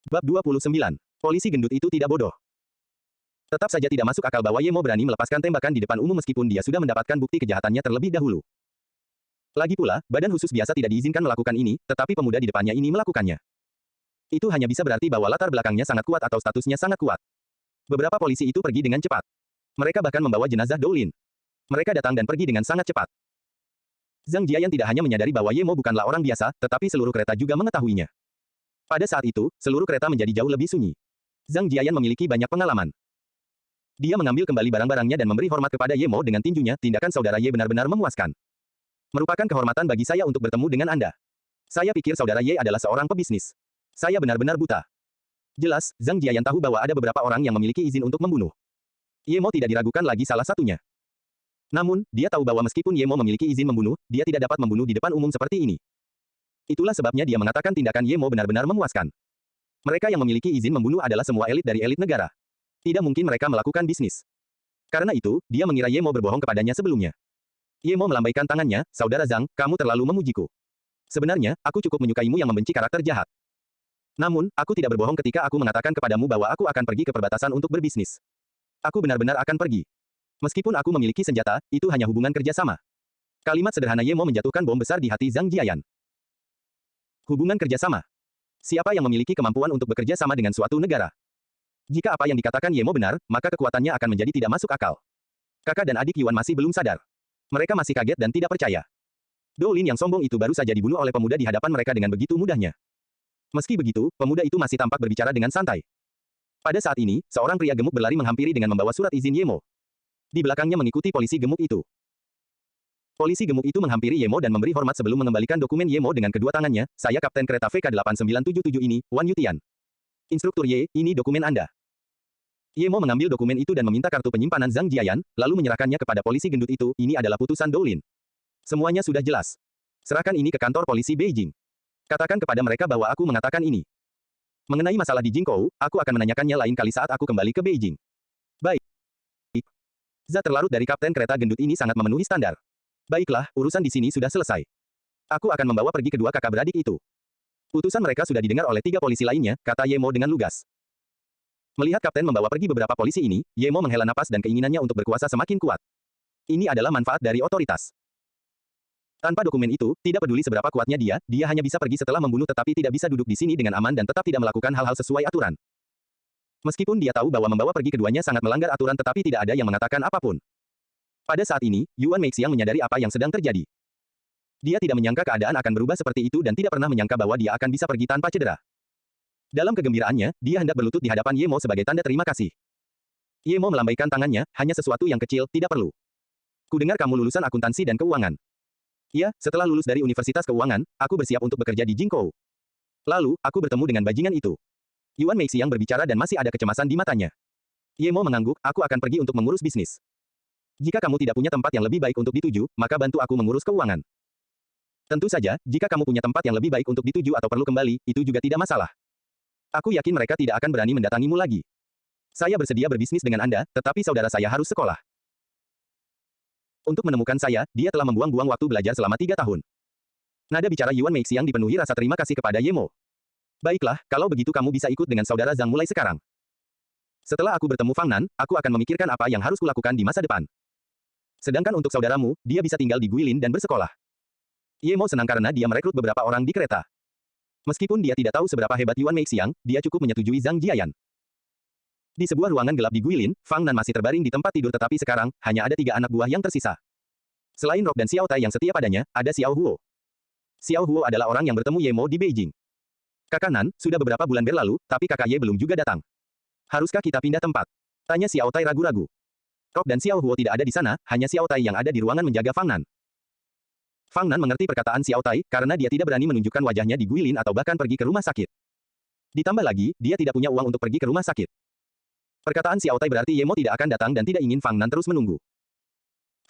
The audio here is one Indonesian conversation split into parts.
Bab 29. Polisi gendut itu tidak bodoh. Tetap saja tidak masuk akal bahwa Ye Mo berani melepaskan tembakan di depan umum meskipun dia sudah mendapatkan bukti kejahatannya terlebih dahulu. Lagi pula, badan khusus biasa tidak diizinkan melakukan ini, tetapi pemuda di depannya ini melakukannya. Itu hanya bisa berarti bahwa latar belakangnya sangat kuat atau statusnya sangat kuat. Beberapa polisi itu pergi dengan cepat. Mereka bahkan membawa jenazah Doulin. Mereka datang dan pergi dengan sangat cepat. Zhang Jiayan tidak hanya menyadari bahwa Ye Mo bukanlah orang biasa, tetapi seluruh kereta juga mengetahuinya. Pada saat itu, seluruh kereta menjadi jauh lebih sunyi. Zhang Jiayan memiliki banyak pengalaman. Dia mengambil kembali barang-barangnya dan memberi hormat kepada Ye Mo dengan tinjunya. Tindakan saudara Ye benar-benar memuaskan. Merupakan kehormatan bagi saya untuk bertemu dengan Anda. Saya pikir saudara Ye adalah seorang pebisnis. Saya benar-benar buta. Jelas, Zhang Jiayan tahu bahwa ada beberapa orang yang memiliki izin untuk membunuh. Ye Mo tidak diragukan lagi salah satunya. Namun, dia tahu bahwa meskipun Ye Mo memiliki izin membunuh, dia tidak dapat membunuh di depan umum seperti ini. Itulah sebabnya dia mengatakan tindakan Ye Mo benar-benar memuaskan. Mereka yang memiliki izin membunuh adalah semua elit dari elit negara. Tidak mungkin mereka melakukan bisnis. Karena itu, dia mengira Ye Mo berbohong kepadanya sebelumnya. Ye Mo melambaikan tangannya, "Saudara Zhang, kamu terlalu memujiku. Sebenarnya, aku cukup menyukaimu yang membenci karakter jahat. Namun, aku tidak berbohong ketika aku mengatakan kepadamu bahwa aku akan pergi ke perbatasan untuk berbisnis. Aku benar-benar akan pergi. Meskipun aku memiliki senjata, itu hanya hubungan kerjasama." Kalimat sederhana Ye Mo menjatuhkan bom besar di hati Zhang Jiayan. Hubungan kerjasama. Siapa yang memiliki kemampuan untuk bekerja sama dengan suatu negara? Jika apa yang dikatakan Ye Mo benar, maka kekuatannya akan menjadi tidak masuk akal. Kakak dan adik Yuan masih belum sadar. Mereka masih kaget dan tidak percaya. Doulin yang sombong itu baru saja dibunuh oleh pemuda di hadapan mereka dengan begitu mudahnya. Meski begitu, pemuda itu masih tampak berbicara dengan santai. Pada saat ini, seorang pria gemuk berlari menghampiri dengan membawa surat izin Ye Mo. Di belakangnya mengikuti polisi gemuk itu. Polisi gemuk itu menghampiri Ye Mo dan memberi hormat sebelum mengembalikan dokumen Ye Mo dengan kedua tangannya. "Saya Kapten Kereta VK8977 ini, Wan Yutian. Instruktur Ye, ini dokumen Anda." Ye Mo mengambil dokumen itu dan meminta kartu penyimpanan Zhang Jiayan, lalu menyerahkannya kepada polisi gendut itu. "Ini adalah putusan Doulin. Semuanya sudah jelas. Serahkan ini ke kantor polisi Beijing. Katakan kepada mereka bahwa aku mengatakan ini. Mengenai masalah di Jingkou, aku akan menanyakannya lain kali saat aku kembali ke Beijing." "Baik." Zat terlarut dari kapten kereta gendut ini sangat memenuhi standar. "Baiklah, urusan di sini sudah selesai. Aku akan membawa pergi kedua kakak beradik itu." Putusan mereka sudah didengar oleh 3 polisi lainnya, kata Ye Mo dengan lugas. Melihat kapten membawa pergi beberapa polisi ini, Ye Mo menghela napas dan keinginannya untuk berkuasa semakin kuat. Ini adalah manfaat dari otoritas. Tanpa dokumen itu, tidak peduli seberapa kuatnya dia hanya bisa pergi setelah membunuh tetapi tidak bisa duduk di sini dengan aman dan tetap tidak melakukan hal-hal sesuai aturan. Meskipun dia tahu bahwa membawa pergi keduanya sangat melanggar aturan tetapi tidak ada yang mengatakan apapun. Pada saat ini, Yuan Meixiang menyadari apa yang sedang terjadi. Dia tidak menyangka keadaan akan berubah seperti itu dan tidak pernah menyangka bahwa dia akan bisa pergi tanpa cedera. Dalam kegembiraannya, dia hendak berlutut di hadapan Ye Mo sebagai tanda terima kasih. Ye Mo melambaikan tangannya, "Hanya sesuatu yang kecil, tidak perlu. Kudengar kamu lulusan akuntansi dan keuangan." "Ya, setelah lulus dari Universitas Keuangan, aku bersiap untuk bekerja di Jingkou. Lalu, aku bertemu dengan bajingan itu." Yuan Meixiang berbicara dan masih ada kecemasan di matanya. Ye Mo mengangguk, "Aku akan pergi untuk mengurus bisnis. Jika kamu tidak punya tempat yang lebih baik untuk dituju, maka bantu aku mengurus keuangan. Tentu saja, jika kamu punya tempat yang lebih baik untuk dituju atau perlu kembali, itu juga tidak masalah. Aku yakin mereka tidak akan berani mendatangimu lagi. Saya bersedia berbisnis dengan Anda, tetapi saudara saya harus sekolah. Untuk menemukan saya, dia telah membuang-buang waktu belajar selama 3 tahun. Nada bicara Yuan Meixiang dipenuhi rasa terima kasih kepada Ye Mo. "Baiklah, kalau begitu kamu bisa ikut dengan saudara Zhang mulai sekarang. Setelah aku bertemu Fang Nan, aku akan memikirkan apa yang harus kulakukan di masa depan. Sedangkan untuk saudaramu, dia bisa tinggal di Guilin dan bersekolah." Ye Mo senang karena dia merekrut beberapa orang di kereta. Meskipun dia tidak tahu seberapa hebat Yuan Meixiang, dia cukup menyetujui Zhang Jiayan. Di sebuah ruangan gelap di Guilin, Fang Nan masih terbaring di tempat tidur tetapi sekarang, hanya ada 3 anak buah yang tersisa. Selain Rock dan Xiao Tai yang setia padanya, ada Xiao Huo. Xiao Huo adalah orang yang bertemu Ye Mo di Beijing. "Kakak Nan, sudah beberapa bulan berlalu, tapi kakak Ye belum juga datang. Haruskah kita pindah tempat?" tanya Xiao Tai ragu-ragu. Rock dan Xiao Huo tidak ada di sana, hanya Xiao Tai yang ada di ruangan menjaga Fang Nan. Fang Nan mengerti perkataan Xiao Tai, karena dia tidak berani menunjukkan wajahnya di Guilin atau bahkan pergi ke rumah sakit. Ditambah lagi, dia tidak punya uang untuk pergi ke rumah sakit. Perkataan Xiao Tai berarti Ye Mo tidak akan datang dan tidak ingin Fang Nan terus menunggu.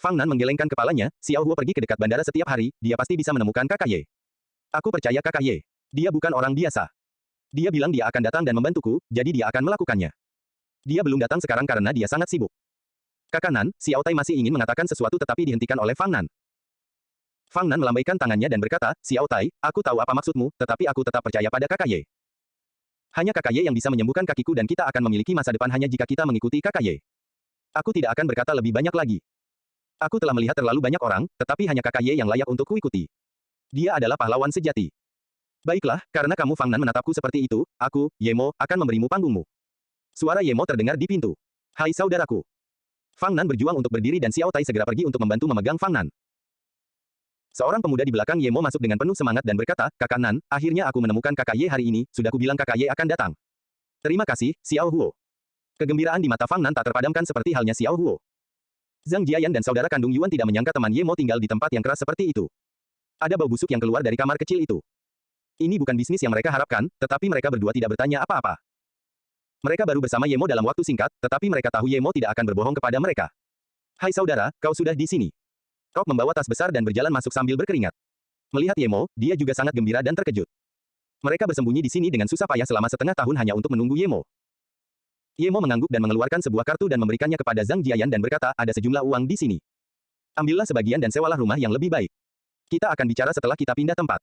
Fang Nan menggelengkan kepalanya, "Xiao Huo pergi ke dekat bandara setiap hari, dia pasti bisa menemukan kakak Ye. Aku percaya kakak Ye. Dia bukan orang biasa. Dia bilang dia akan datang dan membantuku, jadi dia akan melakukannya. Dia belum datang sekarang karena dia sangat sibuk." "Kakak Nan," Xiao Tai masih ingin mengatakan sesuatu tetapi dihentikan oleh Fang Nan. Fang Nan melambaikan tangannya dan berkata, "Xiao Tai, aku tahu apa maksudmu, tetapi aku tetap percaya pada kakak Ye. Hanya Kakak Ye yang bisa menyembuhkan kakiku dan kita akan memiliki masa depan hanya jika kita mengikuti Kakak Ye. Aku tidak akan berkata lebih banyak lagi. Aku telah melihat terlalu banyak orang, tetapi hanya Kakak Ye yang layak untuk kuikuti. Dia adalah pahlawan sejati. Baiklah, karena kamu Fang Nan menatapku seperti itu, aku, Yemo, akan memberimu panggungmu. Suara Yemo terdengar di pintu. Hai saudaraku. Fang Nan berjuang untuk berdiri dan Xiao Tai segera pergi untuk membantu memegang Fang Nan. Seorang pemuda di belakang Yemo masuk dengan penuh semangat dan berkata, Kakak Nan, akhirnya aku menemukan Kakak Ye hari ini, sudah kubilang Kakak Ye akan datang. Terima kasih, Xiao Huo. Kegembiraan di mata Fang Nan tak terpadamkan seperti halnya Xiao Huo. Zhang Jiayan dan saudara kandung Yuan tidak menyangka teman Yemo tinggal di tempat yang keras seperti itu. Ada bau busuk yang keluar dari kamar kecil itu. Ini bukan bisnis yang mereka harapkan, tetapi mereka berdua tidak bertanya apa-apa. Mereka baru bersama Yemo dalam waktu singkat, tetapi mereka tahu Yemo tidak akan berbohong kepada mereka. Hai saudara, kau sudah di sini. Rock membawa tas besar dan berjalan masuk sambil berkeringat. Melihat Yemo, dia juga sangat gembira dan terkejut. Mereka bersembunyi di sini dengan susah payah selama setengah tahun hanya untuk menunggu Yemo. Yemo mengangguk dan mengeluarkan sebuah kartu dan memberikannya kepada Zhang Jiayan dan berkata, ada sejumlah uang di sini. Ambillah sebagian dan sewalah rumah yang lebih baik. Kita akan bicara setelah kita pindah tempat.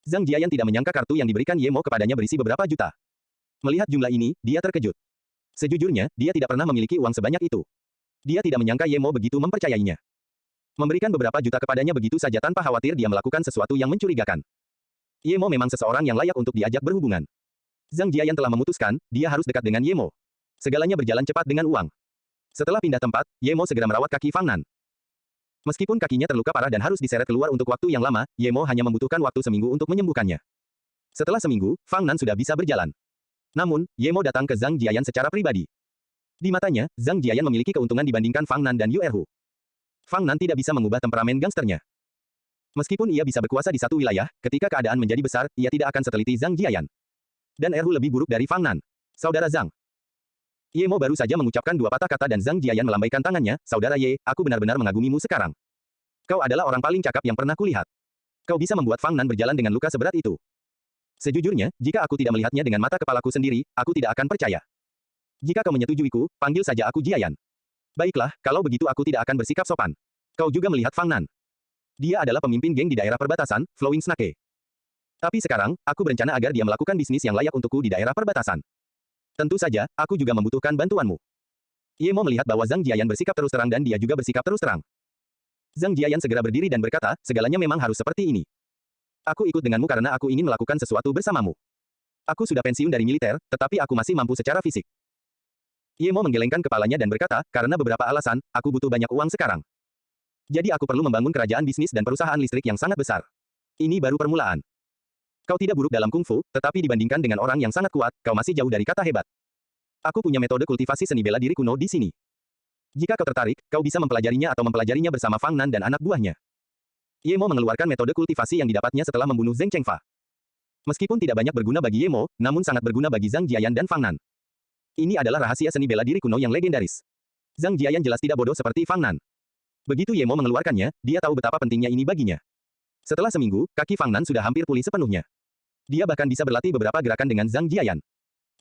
Zhang Jiayan tidak menyangka kartu yang diberikan Yemo kepadanya berisi beberapa juta. Melihat jumlah ini, dia terkejut. Sejujurnya, dia tidak pernah memiliki uang sebanyak itu. Dia tidak menyangka Yemo begitu mempercayainya. Memberikan beberapa juta kepadanya begitu saja tanpa khawatir dia melakukan sesuatu yang mencurigakan. Yemo memang seseorang yang layak untuk diajak berhubungan. Zhang Jiayan telah memutuskan, dia harus dekat dengan Yemo. Segalanya berjalan cepat dengan uang. Setelah pindah tempat, Yemo segera merawat kaki Fang Nan. Meskipun kakinya terluka parah dan harus diseret keluar untuk waktu yang lama, Yemo hanya membutuhkan waktu seminggu untuk menyembuhkannya. Setelah seminggu, Fang Nan sudah bisa berjalan. Namun, Yemo datang ke Zhang Jiayan secara pribadi. Di matanya, Zhang Jiayan memiliki keuntungan dibandingkan Fang Nan dan Yu Erhu. Fang Nan tidak bisa mengubah temperamen gangsternya. Meskipun ia bisa berkuasa di satu wilayah, ketika keadaan menjadi besar, ia tidak akan seteliti Zhang Jiayan. Dan Erhu lebih buruk dari Fang Nan. Saudara Zhang. Yemo baru saja mengucapkan dua patah kata dan Zhang Jiayan melambaikan tangannya, Saudara Ye, aku benar-benar mengagumimu sekarang. Kau adalah orang paling cakap yang pernah kulihat. Kau bisa membuat Fang Nan berjalan dengan luka seberat itu. Sejujurnya, jika aku tidak melihatnya dengan mata kepalaku sendiri, aku tidak akan percaya. Jika kau menyetujuiku, panggil saja aku Jiayan. Baiklah, kalau begitu aku tidak akan bersikap sopan. Kau juga melihat Fang Nan. Dia adalah pemimpin geng di daerah perbatasan, Flowing Snake. Tapi sekarang, aku berencana agar dia melakukan bisnis yang layak untukku di daerah perbatasan. Tentu saja, aku juga membutuhkan bantuanmu. Yemo melihat bahwa Zhang Jiayan bersikap terus terang dan dia juga bersikap terus terang. Zhang Jiayan segera berdiri dan berkata, segalanya memang harus seperti ini. Aku ikut denganmu karena aku ingin melakukan sesuatu bersamamu. Aku sudah pensiun dari militer, tetapi aku masih mampu secara fisik. Yemo menggelengkan kepalanya dan berkata, karena beberapa alasan, aku butuh banyak uang sekarang. Jadi aku perlu membangun kerajaan bisnis dan perusahaan listrik yang sangat besar. Ini baru permulaan. Kau tidak buruk dalam kungfu, tetapi dibandingkan dengan orang yang sangat kuat, kau masih jauh dari kata hebat. Aku punya metode kultivasi seni bela diri kuno di sini. Jika kau tertarik, kau bisa mempelajarinya atau mempelajarinya bersama Fang Nan dan anak buahnya. Yemo mengeluarkan metode kultivasi yang didapatnya setelah membunuh Zheng Chengfa. Meskipun tidak banyak berguna bagi Yemo, namun sangat berguna bagi Zhang Jiayan dan Fang Nan. Ini adalah rahasia seni bela diri kuno yang legendaris. Zhang Jiayan jelas tidak bodoh seperti Fang Nan. Begitu Yemo mengeluarkannya, dia tahu betapa pentingnya ini baginya. Setelah seminggu, kaki Fang Nan sudah hampir pulih sepenuhnya. Dia bahkan bisa berlatih beberapa gerakan dengan Zhang Jiayan.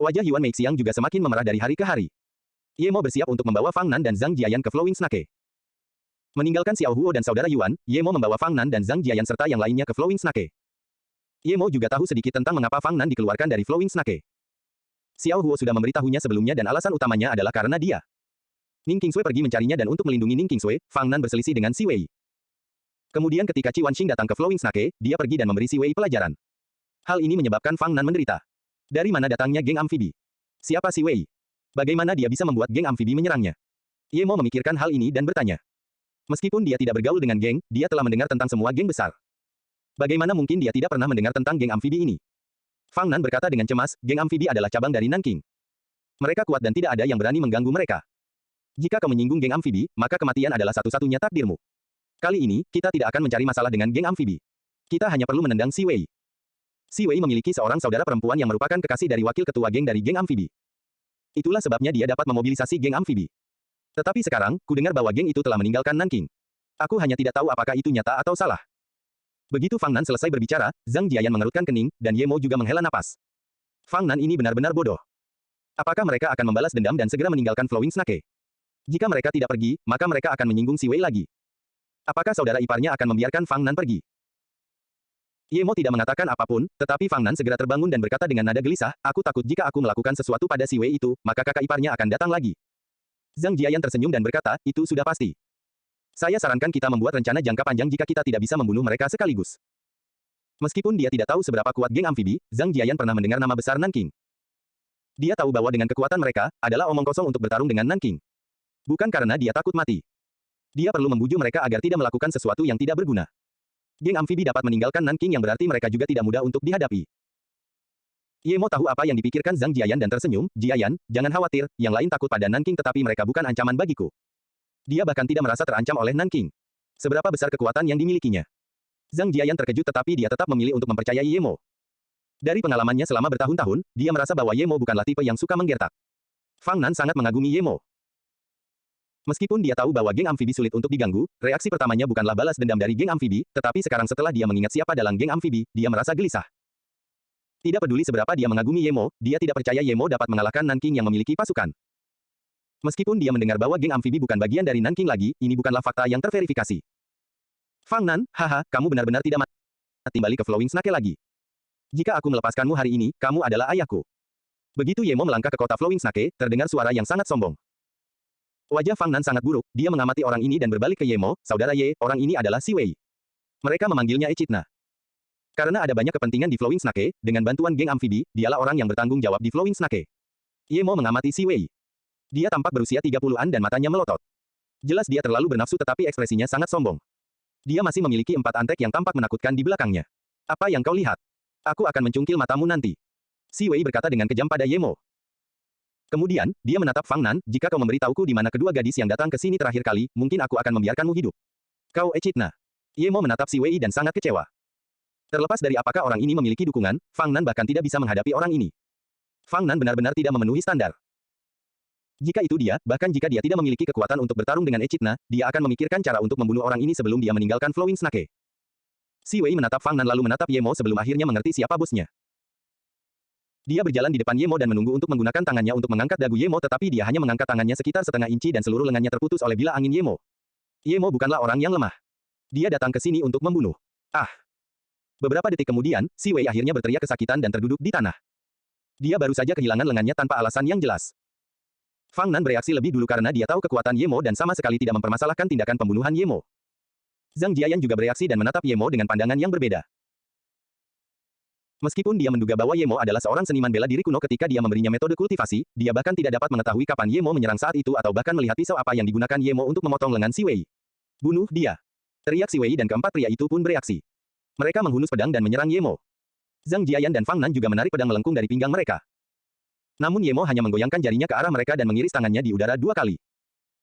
Wajah Yuan Meixiang juga semakin memerah dari hari ke hari. Yemo bersiap untuk membawa Fang Nan dan Zhang Jiayan ke Flowing Snake. Meninggalkan Xiao Huo dan saudara Yuan, Yemo membawa Fang Nan dan Zhang Jiayan serta yang lainnya ke Flowing Snake. Yemo juga tahu sedikit tentang mengapa Fang Nan dikeluarkan dari Flowing Snake. Xiao Huo sudah memberitahunya sebelumnya dan alasan utamanya adalah karena dia. Ning Qingsui pergi mencarinya dan untuk melindungi Ning Qingsui, Fang Nan berselisih dengan Si Wei. Kemudian ketika Qi Wanxing datang ke Flowing Snake, dia pergi dan memberi Si Wei pelajaran. Hal ini menyebabkan Fang Nan menderita. Dari mana datangnya geng amfibi? Siapa Si Wei? Bagaimana dia bisa membuat geng amfibi menyerangnya? Yemo memikirkan hal ini dan bertanya. Meskipun dia tidak bergaul dengan geng, dia telah mendengar tentang semua geng besar. Bagaimana mungkin dia tidak pernah mendengar tentang geng amfibi ini? Fang Nan berkata dengan cemas, geng amfibi adalah cabang dari Nanking. Mereka kuat dan tidak ada yang berani mengganggu mereka. Jika kau menyinggung geng amfibi, maka kematian adalah satu-satunya takdirmu. Kali ini, kita tidak akan mencari masalah dengan geng amfibi. Kita hanya perlu menendang Si Wei. Si Wei memiliki seorang saudara perempuan yang merupakan kekasih dari wakil ketua geng dari geng amfibi. Itulah sebabnya dia dapat memobilisasi geng amfibi. Tetapi sekarang, kudengar bahwa geng itu telah meninggalkan Nanking. Aku hanya tidak tahu apakah itu nyata atau salah. Begitu Fang Nan selesai berbicara, Zhang Jiayan mengerutkan kening, dan Yemo juga menghela napas. Fang Nan ini benar-benar bodoh. Apakah mereka akan membalas dendam dan segera meninggalkan Flowing Snake? Jika mereka tidak pergi, maka mereka akan menyinggung Si Wei lagi. Apakah saudara iparnya akan membiarkan Fang Nan pergi? Ye Mo tidak mengatakan apapun, tetapi Fang Nan segera terbangun dan berkata dengan nada gelisah, aku takut jika aku melakukan sesuatu pada si Wei itu, maka kakak iparnya akan datang lagi. Zhang Jiayan tersenyum dan berkata, itu sudah pasti. Saya sarankan kita membuat rencana jangka panjang jika kita tidak bisa membunuh mereka sekaligus. Meskipun dia tidak tahu seberapa kuat geng amfibi, Zhang Jiayan pernah mendengar nama besar Nanking. Dia tahu bahwa dengan kekuatan mereka, adalah omong kosong untuk bertarung dengan Nanking. Bukan karena dia takut mati. Dia perlu membujuk mereka agar tidak melakukan sesuatu yang tidak berguna. Geng amfibi dapat meninggalkan Nanking yang berarti mereka juga tidak mudah untuk dihadapi. Ye Mo tahu apa yang dipikirkan Zhang Jiayan dan tersenyum, Jiayan, jangan khawatir, yang lain takut pada Nanking tetapi mereka bukan ancaman bagiku. Dia bahkan tidak merasa terancam oleh Nanking. Seberapa besar kekuatan yang dimilikinya? Zhang Jiayan terkejut tetapi dia tetap memilih untuk mempercayai Ye Mo. Dari pengalamannya selama bertahun-tahun, dia merasa bahwa Ye Mo bukanlah tipe yang suka menggertak. Fang Nan sangat mengagumi Ye Mo. Meskipun dia tahu bahwa geng amfibi sulit untuk diganggu, reaksi pertamanya bukanlah balas dendam dari geng amfibi, tetapi sekarang setelah dia mengingat siapa dalam geng amfibi, dia merasa gelisah. Tidak peduli seberapa dia mengagumi Ye Mo, dia tidak percaya Ye Mo dapat mengalahkan Nanking yang memiliki pasukan. Meskipun dia mendengar bahwa geng amfibi bukan bagian dari Nanking lagi, ini bukanlah fakta yang terverifikasi. Fang Nan, haha, kamu benar-benar tidak mati. Kembali ke Flowing Snake lagi. Jika aku melepaskanmu hari ini, kamu adalah ayahku. Begitu Ye Mo melangkah ke kota Flowing Snake, terdengar suara yang sangat sombong. Wajah Fang Nan sangat buruk, dia mengamati orang ini dan berbalik ke Ye Mo, saudara Ye, orang ini adalah Si Wei. Mereka memanggilnya Echidna. Karena ada banyak kepentingan di Flowing Snake, dengan bantuan geng amfibi, dialah orang yang bertanggung jawab di Flowing Snake. Ye Mo mengamati Si Wei. Dia tampak berusia 30-an dan matanya melotot. Jelas dia terlalu bernafsu tetapi ekspresinya sangat sombong. Dia masih memiliki 4 antek yang tampak menakutkan di belakangnya. Apa yang kau lihat? Aku akan mencungkil matamu nanti. Si Wei berkata dengan kejam pada Ye Mo. Kemudian, dia menatap Fang Nan, jika kau memberitahuku di mana kedua gadis yang datang ke sini terakhir kali, mungkin aku akan membiarkanmu hidup. Kau Echidna. Ye Mo menatap Si Wei dan sangat kecewa. Terlepas dari apakah orang ini memiliki dukungan, Fang Nan bahkan tidak bisa menghadapi orang ini. Fang Nan benar-benar tidak memenuhi standar. Jika itu dia, bahkan jika dia tidak memiliki kekuatan untuk bertarung dengan Echidna, dia akan memikirkan cara untuk membunuh orang ini sebelum dia meninggalkan Flowing Snake. Si Wei menatap Fang Nan lalu menatap Ye Mo sebelum akhirnya mengerti siapa bosnya. Dia berjalan di depan Ye Mo dan menunggu untuk menggunakan tangannya untuk mengangkat dagu Ye Mo tetapi dia hanya mengangkat tangannya sekitar setengah inci dan seluruh lengannya terputus oleh bila angin Ye Mo. Ye Mo bukanlah orang yang lemah. Dia datang ke sini untuk membunuh. Ah! Beberapa detik kemudian, Si Wei akhirnya berteriak kesakitan dan terduduk di tanah. Dia baru saja kehilangan lengannya tanpa alasan yang jelas. Fang Nan bereaksi lebih dulu karena dia tahu kekuatan Ye Mo dan sama sekali tidak mempermasalahkan tindakan pembunuhan Ye Mo. Zhang Jiayan juga bereaksi dan menatap Ye Mo dengan pandangan yang berbeda. Meskipun dia menduga bahwa Ye Mo adalah seorang seniman bela diri kuno ketika dia memberinya metode kultivasi, dia bahkan tidak dapat mengetahui kapan Ye Mo menyerang saat itu atau bahkan melihat pisau apa yang digunakan Ye Mo untuk memotong lengan Si Wei. Bunuh dia! Teriak Si Wei dan keempat pria itu pun bereaksi. Mereka menghunus pedang dan menyerang Ye Mo. Zhang Jiayan dan Fang Nan juga menarik pedang melengkung dari pinggang mereka. Namun Ye Mo hanya menggoyangkan jarinya ke arah mereka dan mengiris tangannya di udara 2 kali.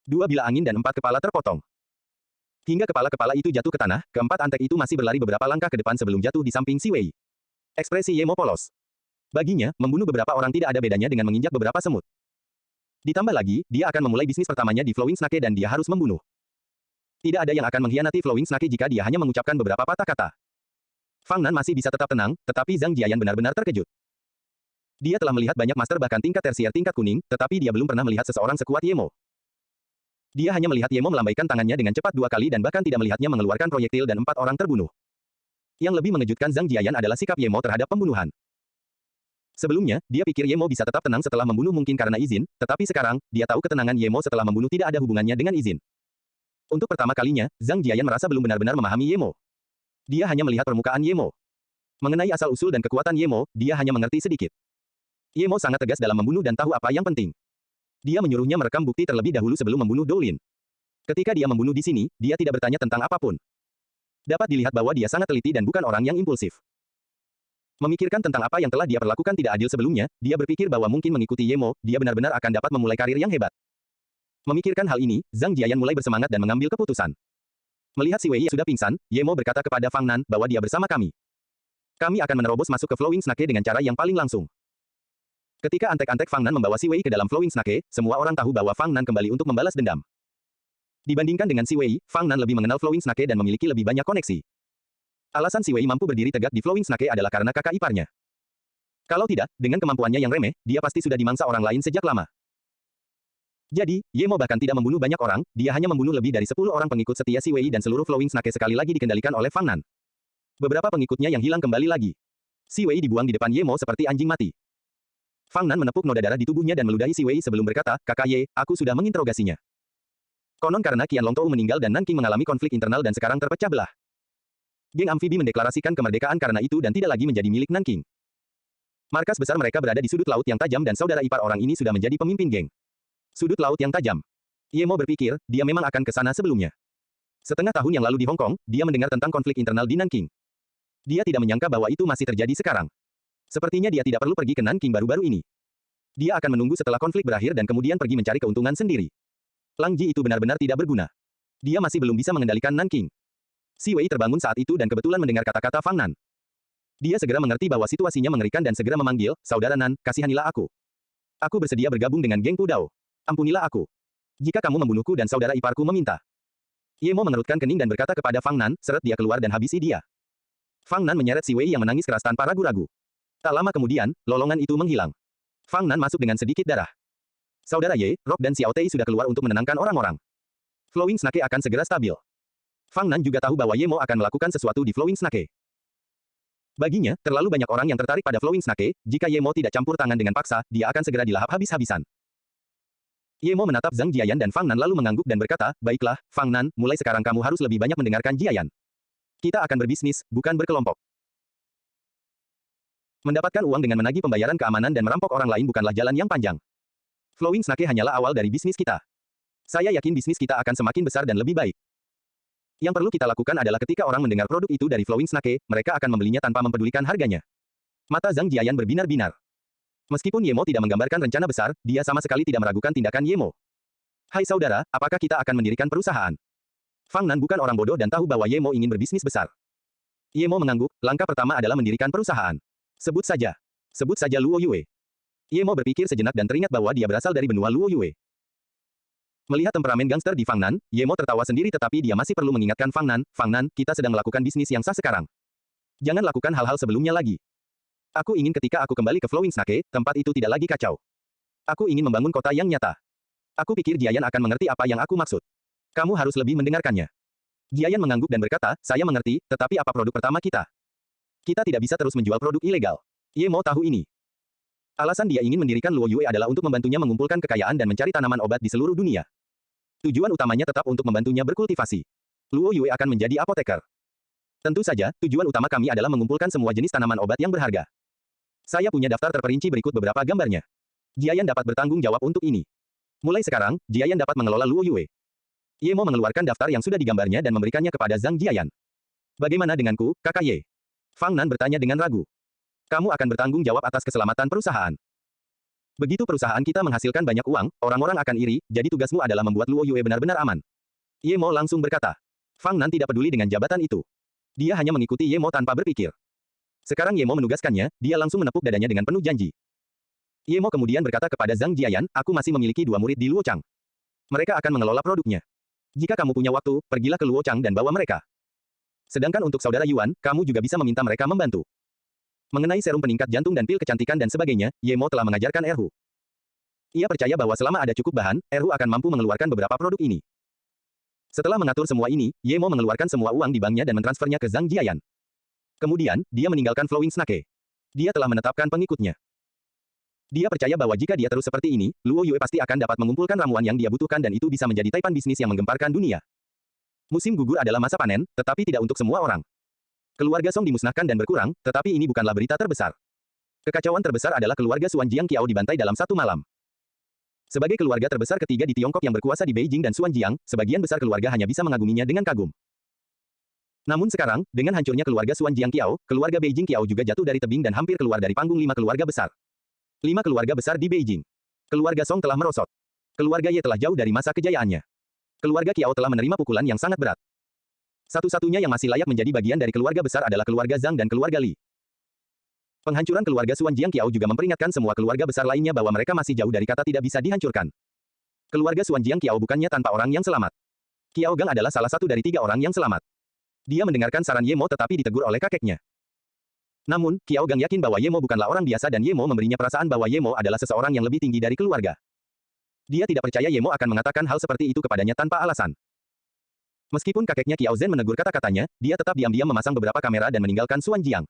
2 bila angin dan 4 kepala terpotong. Hingga kepala-kepala itu jatuh ke tanah, keempat antek itu masih berlari beberapa langkah ke depan sebelum jatuh di samping Si Wei. Ekspresi Ye Mo polos. Baginya, membunuh beberapa orang tidak ada bedanya dengan menginjak beberapa semut. Ditambah lagi, dia akan memulai bisnis pertamanya di Flowing Snake dan dia harus membunuh. Tidak ada yang akan mengkhianati Flowing Snake jika dia hanya mengucapkan beberapa patah kata. Fang Nan masih bisa tetap tenang, tetapi Zhang Jiayan benar-benar terkejut. Dia telah melihat banyak master bahkan tingkat tersier tingkat kuning, tetapi dia belum pernah melihat seseorang sekuat Ye Mo. Dia hanya melihat Ye Mo melambaikan tangannya dengan cepat 2 kali dan bahkan tidak melihatnya mengeluarkan proyektil dan 4 orang terbunuh. Yang lebih mengejutkan Zhang Jiayan adalah sikap Ye Mo terhadap pembunuhan. Sebelumnya, dia pikir Ye Mo bisa tetap tenang setelah membunuh mungkin karena izin, tetapi sekarang, dia tahu ketenangan Ye Mo setelah membunuh tidak ada hubungannya dengan izin. Untuk pertama kalinya, Zhang Jiayan merasa belum benar-benar memahami Ye Mo. Dia hanya melihat permukaan Ye Mo. Mengenai asal-usul dan kekuatan Ye Mo, dia hanya mengerti sedikit. Ye Mo sangat tegas dalam membunuh dan tahu apa yang penting. Dia menyuruhnya merekam bukti terlebih dahulu sebelum membunuh Doulin. Ketika dia membunuh di sini, dia tidak bertanya tentang apapun. Dapat dilihat bahwa dia sangat teliti dan bukan orang yang impulsif. Memikirkan tentang apa yang telah dia perlakukan tidak adil sebelumnya, dia berpikir bahwa mungkin mengikuti Ye Mo, dia benar-benar akan dapat memulai karir yang hebat. Memikirkan hal ini, Zhang Jiayan mulai bersemangat dan mengambil keputusan. Melihat Si Wei sudah pingsan, Ye Mo berkata kepada Fang Nan bahwa dia bersama kami. Kami akan menerobos masuk ke Flowing Snake dengan cara yang paling langsung. Ketika antek-antek Fang Nan membawa Si Wei ke dalam Flowing Snake, semua orang tahu bahwa Fang Nan kembali untuk membalas dendam. Dibandingkan dengan Si Wei, Fang Nan lebih mengenal Flowing Snake dan memiliki lebih banyak koneksi. Alasan Si Wei mampu berdiri tegak di Flowing Snake adalah karena kakak iparnya. Kalau tidak, dengan kemampuannya yang remeh, dia pasti sudah dimangsa orang lain sejak lama. Jadi, Ye Mo bahkan tidak membunuh banyak orang, dia hanya membunuh lebih dari 10 orang pengikut setia Si Wei dan seluruh Flowing Snake sekali lagi dikendalikan oleh Fang Nan. Beberapa pengikutnya yang hilang kembali lagi. Si Wei dibuang di depan Ye Mo seperti anjing mati. Fang Nan menepuk noda darah di tubuhnya dan meludahi si Wei sebelum berkata, "Kakak Ye, aku sudah menginterogasinya. Konon karena Qian Longtou meninggal dan Nanking mengalami konflik internal dan sekarang terpecah belah. Geng amfibi mendeklarasikan kemerdekaan karena itu dan tidak lagi menjadi milik Nanking. Markas besar mereka berada di sudut laut yang tajam dan saudara ipar orang ini sudah menjadi pemimpin geng. Sudut laut yang tajam. Ye Mo berpikir, dia memang akan ke sana sebelumnya. Setengah tahun yang lalu di Hong Kong, dia mendengar tentang konflik internal di Nanking. Dia tidak menyangka bahwa itu masih terjadi sekarang. Sepertinya dia tidak perlu pergi ke Nanking baru-baru ini. Dia akan menunggu setelah konflik berakhir dan kemudian pergi mencari keuntungan sendiri. Lang Ji itu benar-benar tidak berguna. Dia masih belum bisa mengendalikan Nanking. Si Wei terbangun saat itu dan kebetulan mendengar kata-kata Fang Nan. Dia segera mengerti bahwa situasinya mengerikan dan segera memanggil, "Saudara Nan, kasihanilah aku. Aku bersedia bergabung dengan geng Pudao. Ampunilah aku. Jika kamu membunuhku dan saudara iparku meminta." Ye Mo mengerutkan kening dan berkata kepada Fang Nan, "Seret dia keluar dan habisi dia." Fang Nan menyeret si Wei yang menangis keras tanpa ragu-ragu. Tak lama kemudian, lolongan itu menghilang. Fang Nan masuk dengan sedikit darah. Saudara Ye, Rock dan Xiao Tei sudah keluar untuk menenangkan orang-orang. Flowing Snake akan segera stabil. Fang Nan juga tahu bahwa Ye Mo akan melakukan sesuatu di Flowing Snake. Baginya, terlalu banyak orang yang tertarik pada Flowing Snake, jika Ye Mo tidak campur tangan dengan paksa, dia akan segera dilahap habis-habisan. Ye Mo menatap Zhang Jiayan dan Fang Nan lalu mengangguk dan berkata, "Baiklah, Fang Nan, mulai sekarang kamu harus lebih banyak mendengarkan Jiayan. Kita akan berbisnis, bukan berkelompok. Mendapatkan uang dengan menagih pembayaran keamanan dan merampok orang lain bukanlah jalan yang panjang. Flowing Snake hanyalah awal dari bisnis kita. Saya yakin bisnis kita akan semakin besar dan lebih baik. Yang perlu kita lakukan adalah ketika orang mendengar produk itu dari Flowing Snake, mereka akan membelinya tanpa mempedulikan harganya." Mata Zhang Jiayan berbinar-binar. Meskipun Ye Mo tidak menggambarkan rencana besar, dia sama sekali tidak meragukan tindakan Ye Mo. "Hai saudara, apakah kita akan mendirikan perusahaan?" Fang Nan bukan orang bodoh dan tahu bahwa Ye Mo ingin berbisnis besar. Ye Mo mengangguk, "Langkah pertama adalah mendirikan perusahaan. Sebut saja. Sebut saja Luo Yue." Ye Mo berpikir sejenak dan teringat bahwa dia berasal dari benua Luo Yue. Melihat temperamen gangster di Fang Nan, Ye Mo tertawa sendiri tetapi dia masih perlu mengingatkan Fang Nan, "Fang Nan, kita sedang melakukan bisnis yang sah sekarang. Jangan lakukan hal-hal sebelumnya lagi. Aku ingin ketika aku kembali ke Flowing Snake, tempat itu tidak lagi kacau. Aku ingin membangun kota yang nyata." Aku pikir Jiayan akan mengerti apa yang aku maksud. Kamu harus lebih mendengarkannya. Jiayan mengangguk dan berkata, "Saya mengerti, tetapi apa produk pertama kita? Kita tidak bisa terus menjual produk ilegal." Ye Mo tahu ini. Alasan dia ingin mendirikan Luo Yue adalah untuk membantunya mengumpulkan kekayaan dan mencari tanaman obat di seluruh dunia. Tujuan utamanya tetap untuk membantunya berkultivasi. Luo Yue akan menjadi apoteker. Tentu saja, tujuan utama kami adalah mengumpulkan semua jenis tanaman obat yang berharga. Saya punya daftar terperinci berikut beberapa gambarnya. Jiayan dapat bertanggung jawab untuk ini. Mulai sekarang, Jiayan dapat mengelola Luo Yue. Ye Mo mengeluarkan daftar yang sudah digambarnya dan memberikannya kepada Zhang Jiayan. "Bagaimana denganku, kakak Ye?" Fang Nan bertanya dengan ragu. "Kamu akan bertanggung jawab atas keselamatan perusahaan. Begitu perusahaan kita menghasilkan banyak uang, orang-orang akan iri, jadi tugasmu adalah membuat Luo Yue benar-benar aman." Ye Mo langsung berkata. Fang Nan tidak peduli dengan jabatan itu. Dia hanya mengikuti Ye Mo tanpa berpikir. Sekarang Ye Mo menugaskannya, dia langsung menepuk dadanya dengan penuh janji. Ye Mo kemudian berkata kepada Zhang Jiayan, "Aku masih memiliki 2 murid di Luo Chang. Mereka akan mengelola produknya. Jika kamu punya waktu, pergilah ke Luo Chang dan bawa mereka. Sedangkan untuk saudara Yuan, kamu juga bisa meminta mereka membantu." Mengenai serum peningkat jantung dan pil kecantikan dan sebagainya, Ye Mo telah mengajarkan Erhu. Ia percaya bahwa selama ada cukup bahan, Erhu akan mampu mengeluarkan beberapa produk ini. Setelah mengatur semua ini, Ye Mo mengeluarkan semua uang di banknya dan mentransfernya ke Zhang Jiayan. Kemudian, dia meninggalkan Flowing Snake. Dia telah menetapkan pengikutnya. Dia percaya bahwa jika dia terus seperti ini, Luo Yue pasti akan dapat mengumpulkan ramuan yang dia butuhkan dan itu bisa menjadi taipan bisnis yang menggemparkan dunia. Musim gugur adalah masa panen, tetapi tidak untuk semua orang. Keluarga Song dimusnahkan dan berkurang, tetapi ini bukanlah berita terbesar. Kekacauan terbesar adalah keluarga Suan Jiangqiao dibantai dalam satu malam. Sebagai keluarga terbesar ketiga di Tiongkok yang berkuasa di Beijing dan Suan Jiang, sebagian besar keluarga hanya bisa mengaguminya dengan kagum. Namun sekarang, dengan hancurnya keluarga Suan Jiangqiao, keluarga Beijing Qiao juga jatuh dari tebing dan hampir keluar dari panggung 5 keluarga besar. 5 keluarga besar di Beijing. Keluarga Song telah merosot. Keluarga Ye telah jauh dari masa kejayaannya. Keluarga Qiao telah menerima pukulan yang sangat berat. Satu-satunya yang masih layak menjadi bagian dari keluarga besar adalah keluarga Zhang dan keluarga Li. Penghancuran keluarga Suan Jiangqiao juga memperingatkan semua keluarga besar lainnya bahwa mereka masih jauh dari kata tidak bisa dihancurkan. Keluarga Suan Jiangqiao bukannya tanpa orang yang selamat. Qiao Gang adalah salah satu dari 3 orang yang selamat. Dia mendengarkan saran Ye Mo tetapi ditegur oleh kakeknya. Namun, Qiao Gang yakin bahwa Ye Mo bukanlah orang biasa dan Ye Mo memberinya perasaan bahwa Ye Mo adalah seseorang yang lebih tinggi dari keluarga. Dia tidak percaya Ye Mo akan mengatakan hal seperti itu kepadanya tanpa alasan. Meskipun kakeknya Qiao Zhen menegur kata-katanya, dia tetap diam-diam memasang beberapa kamera dan meninggalkan Xuan Jiang.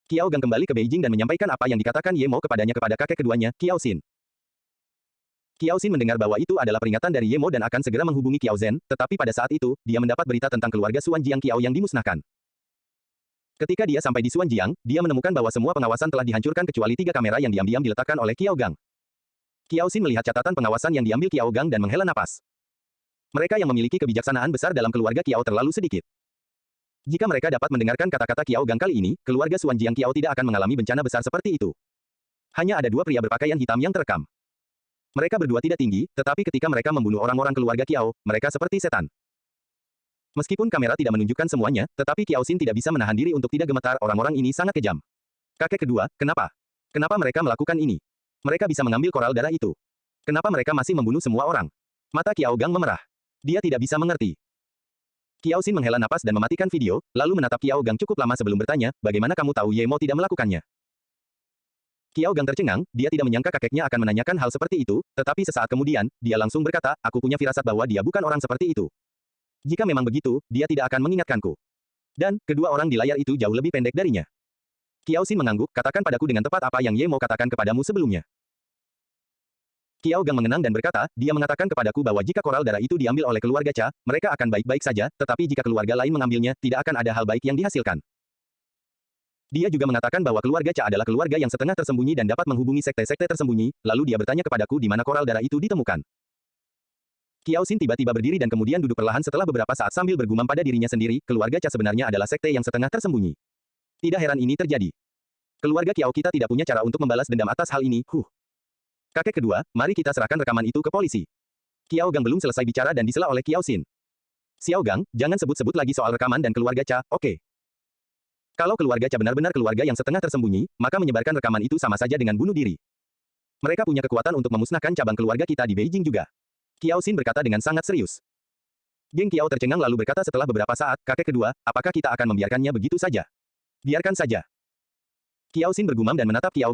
Qiao Gang kembali ke Beijing dan menyampaikan apa yang dikatakan Ye Mo kepadanya kepada kakek keduanya, Qiao Xin. Qiao Xin mendengar bahwa itu adalah peringatan dari Ye Mo dan akan segera menghubungi Qiao Zhen, tetapi pada saat itu, dia mendapat berita tentang keluarga Xuan Jiang Qiao yang dimusnahkan. Ketika dia sampai di Xuan Jiang, dia menemukan bahwa semua pengawasan telah dihancurkan kecuali 3 kamera yang diam-diam diletakkan oleh Qiao Gang. Qiao Xin melihat catatan pengawasan yang diambil Qiao Gang dan menghela napas. Mereka yang memiliki kebijaksanaan besar dalam keluarga Qiao terlalu sedikit. Jika mereka dapat mendengarkan kata-kata Qiao Gang kali ini, keluarga Xuan Jiang Qiao tidak akan mengalami bencana besar seperti itu. Hanya ada 2 pria berpakaian hitam yang terekam. Mereka berdua tidak tinggi, tetapi ketika mereka membunuh orang-orang keluarga Qiao, mereka seperti setan. Meskipun kamera tidak menunjukkan semuanya, tetapi Qiao Xin tidak bisa menahan diri untuk tidak gemetar, orang-orang ini sangat kejam. Kakek kedua, kenapa? Kenapa mereka melakukan ini? Mereka bisa mengambil koral darah itu. Kenapa mereka masih membunuh semua orang? Mata Qiao Gang memerah. Dia tidak bisa mengerti. Qiao Xin menghela napas dan mematikan video, lalu menatap Qiao Gang cukup lama sebelum bertanya, bagaimana kamu tahu Ye Mo tidak melakukannya? Qiao Gang tercengang, dia tidak menyangka kakeknya akan menanyakan hal seperti itu, tetapi sesaat kemudian, dia langsung berkata, aku punya firasat bahwa dia bukan orang seperti itu. Jika memang begitu, dia tidak akan mengingatkanku. Dan, kedua orang di layar itu jauh lebih pendek darinya. Qiao Xin mengangguk, katakan padaku dengan tepat apa yang Ye Mo katakan kepadamu sebelumnya. Qiao Gang mengenang dan berkata, dia mengatakan kepadaku bahwa jika koral darah itu diambil oleh keluarga Cha, mereka akan baik-baik saja, tetapi jika keluarga lain mengambilnya, tidak akan ada hal baik yang dihasilkan. Dia juga mengatakan bahwa keluarga Cha adalah keluarga yang setengah tersembunyi dan dapat menghubungi sekte-sekte tersembunyi, lalu dia bertanya kepadaku di mana koral darah itu ditemukan. Qiao Xin tiba-tiba berdiri dan kemudian duduk perlahan setelah beberapa saat sambil bergumam pada dirinya sendiri, keluarga Cha sebenarnya adalah sekte yang setengah tersembunyi. Tidak heran ini terjadi. Keluarga Qiao kita tidak punya cara untuk membalas dendam atas hal ini, Kakek kedua, mari kita serahkan rekaman itu ke polisi. Qiao Gang belum selesai bicara dan disela oleh Qiao Xin. Xiao Gang, jangan sebut-sebut lagi soal rekaman dan keluarga Cha, oke? Kalau keluarga Cha benar-benar keluarga yang setengah tersembunyi, maka menyebarkan rekaman itu sama saja dengan bunuh diri. Mereka punya kekuatan untuk memusnahkan cabang keluarga kita di Beijing juga. Qiao Xin berkata dengan sangat serius. Geng Qiao tercengang lalu berkata setelah beberapa saat, kakek kedua, apakah kita akan membiarkannya begitu saja? Biarkan saja. Qiao Xin bergumam dan menatap Xiao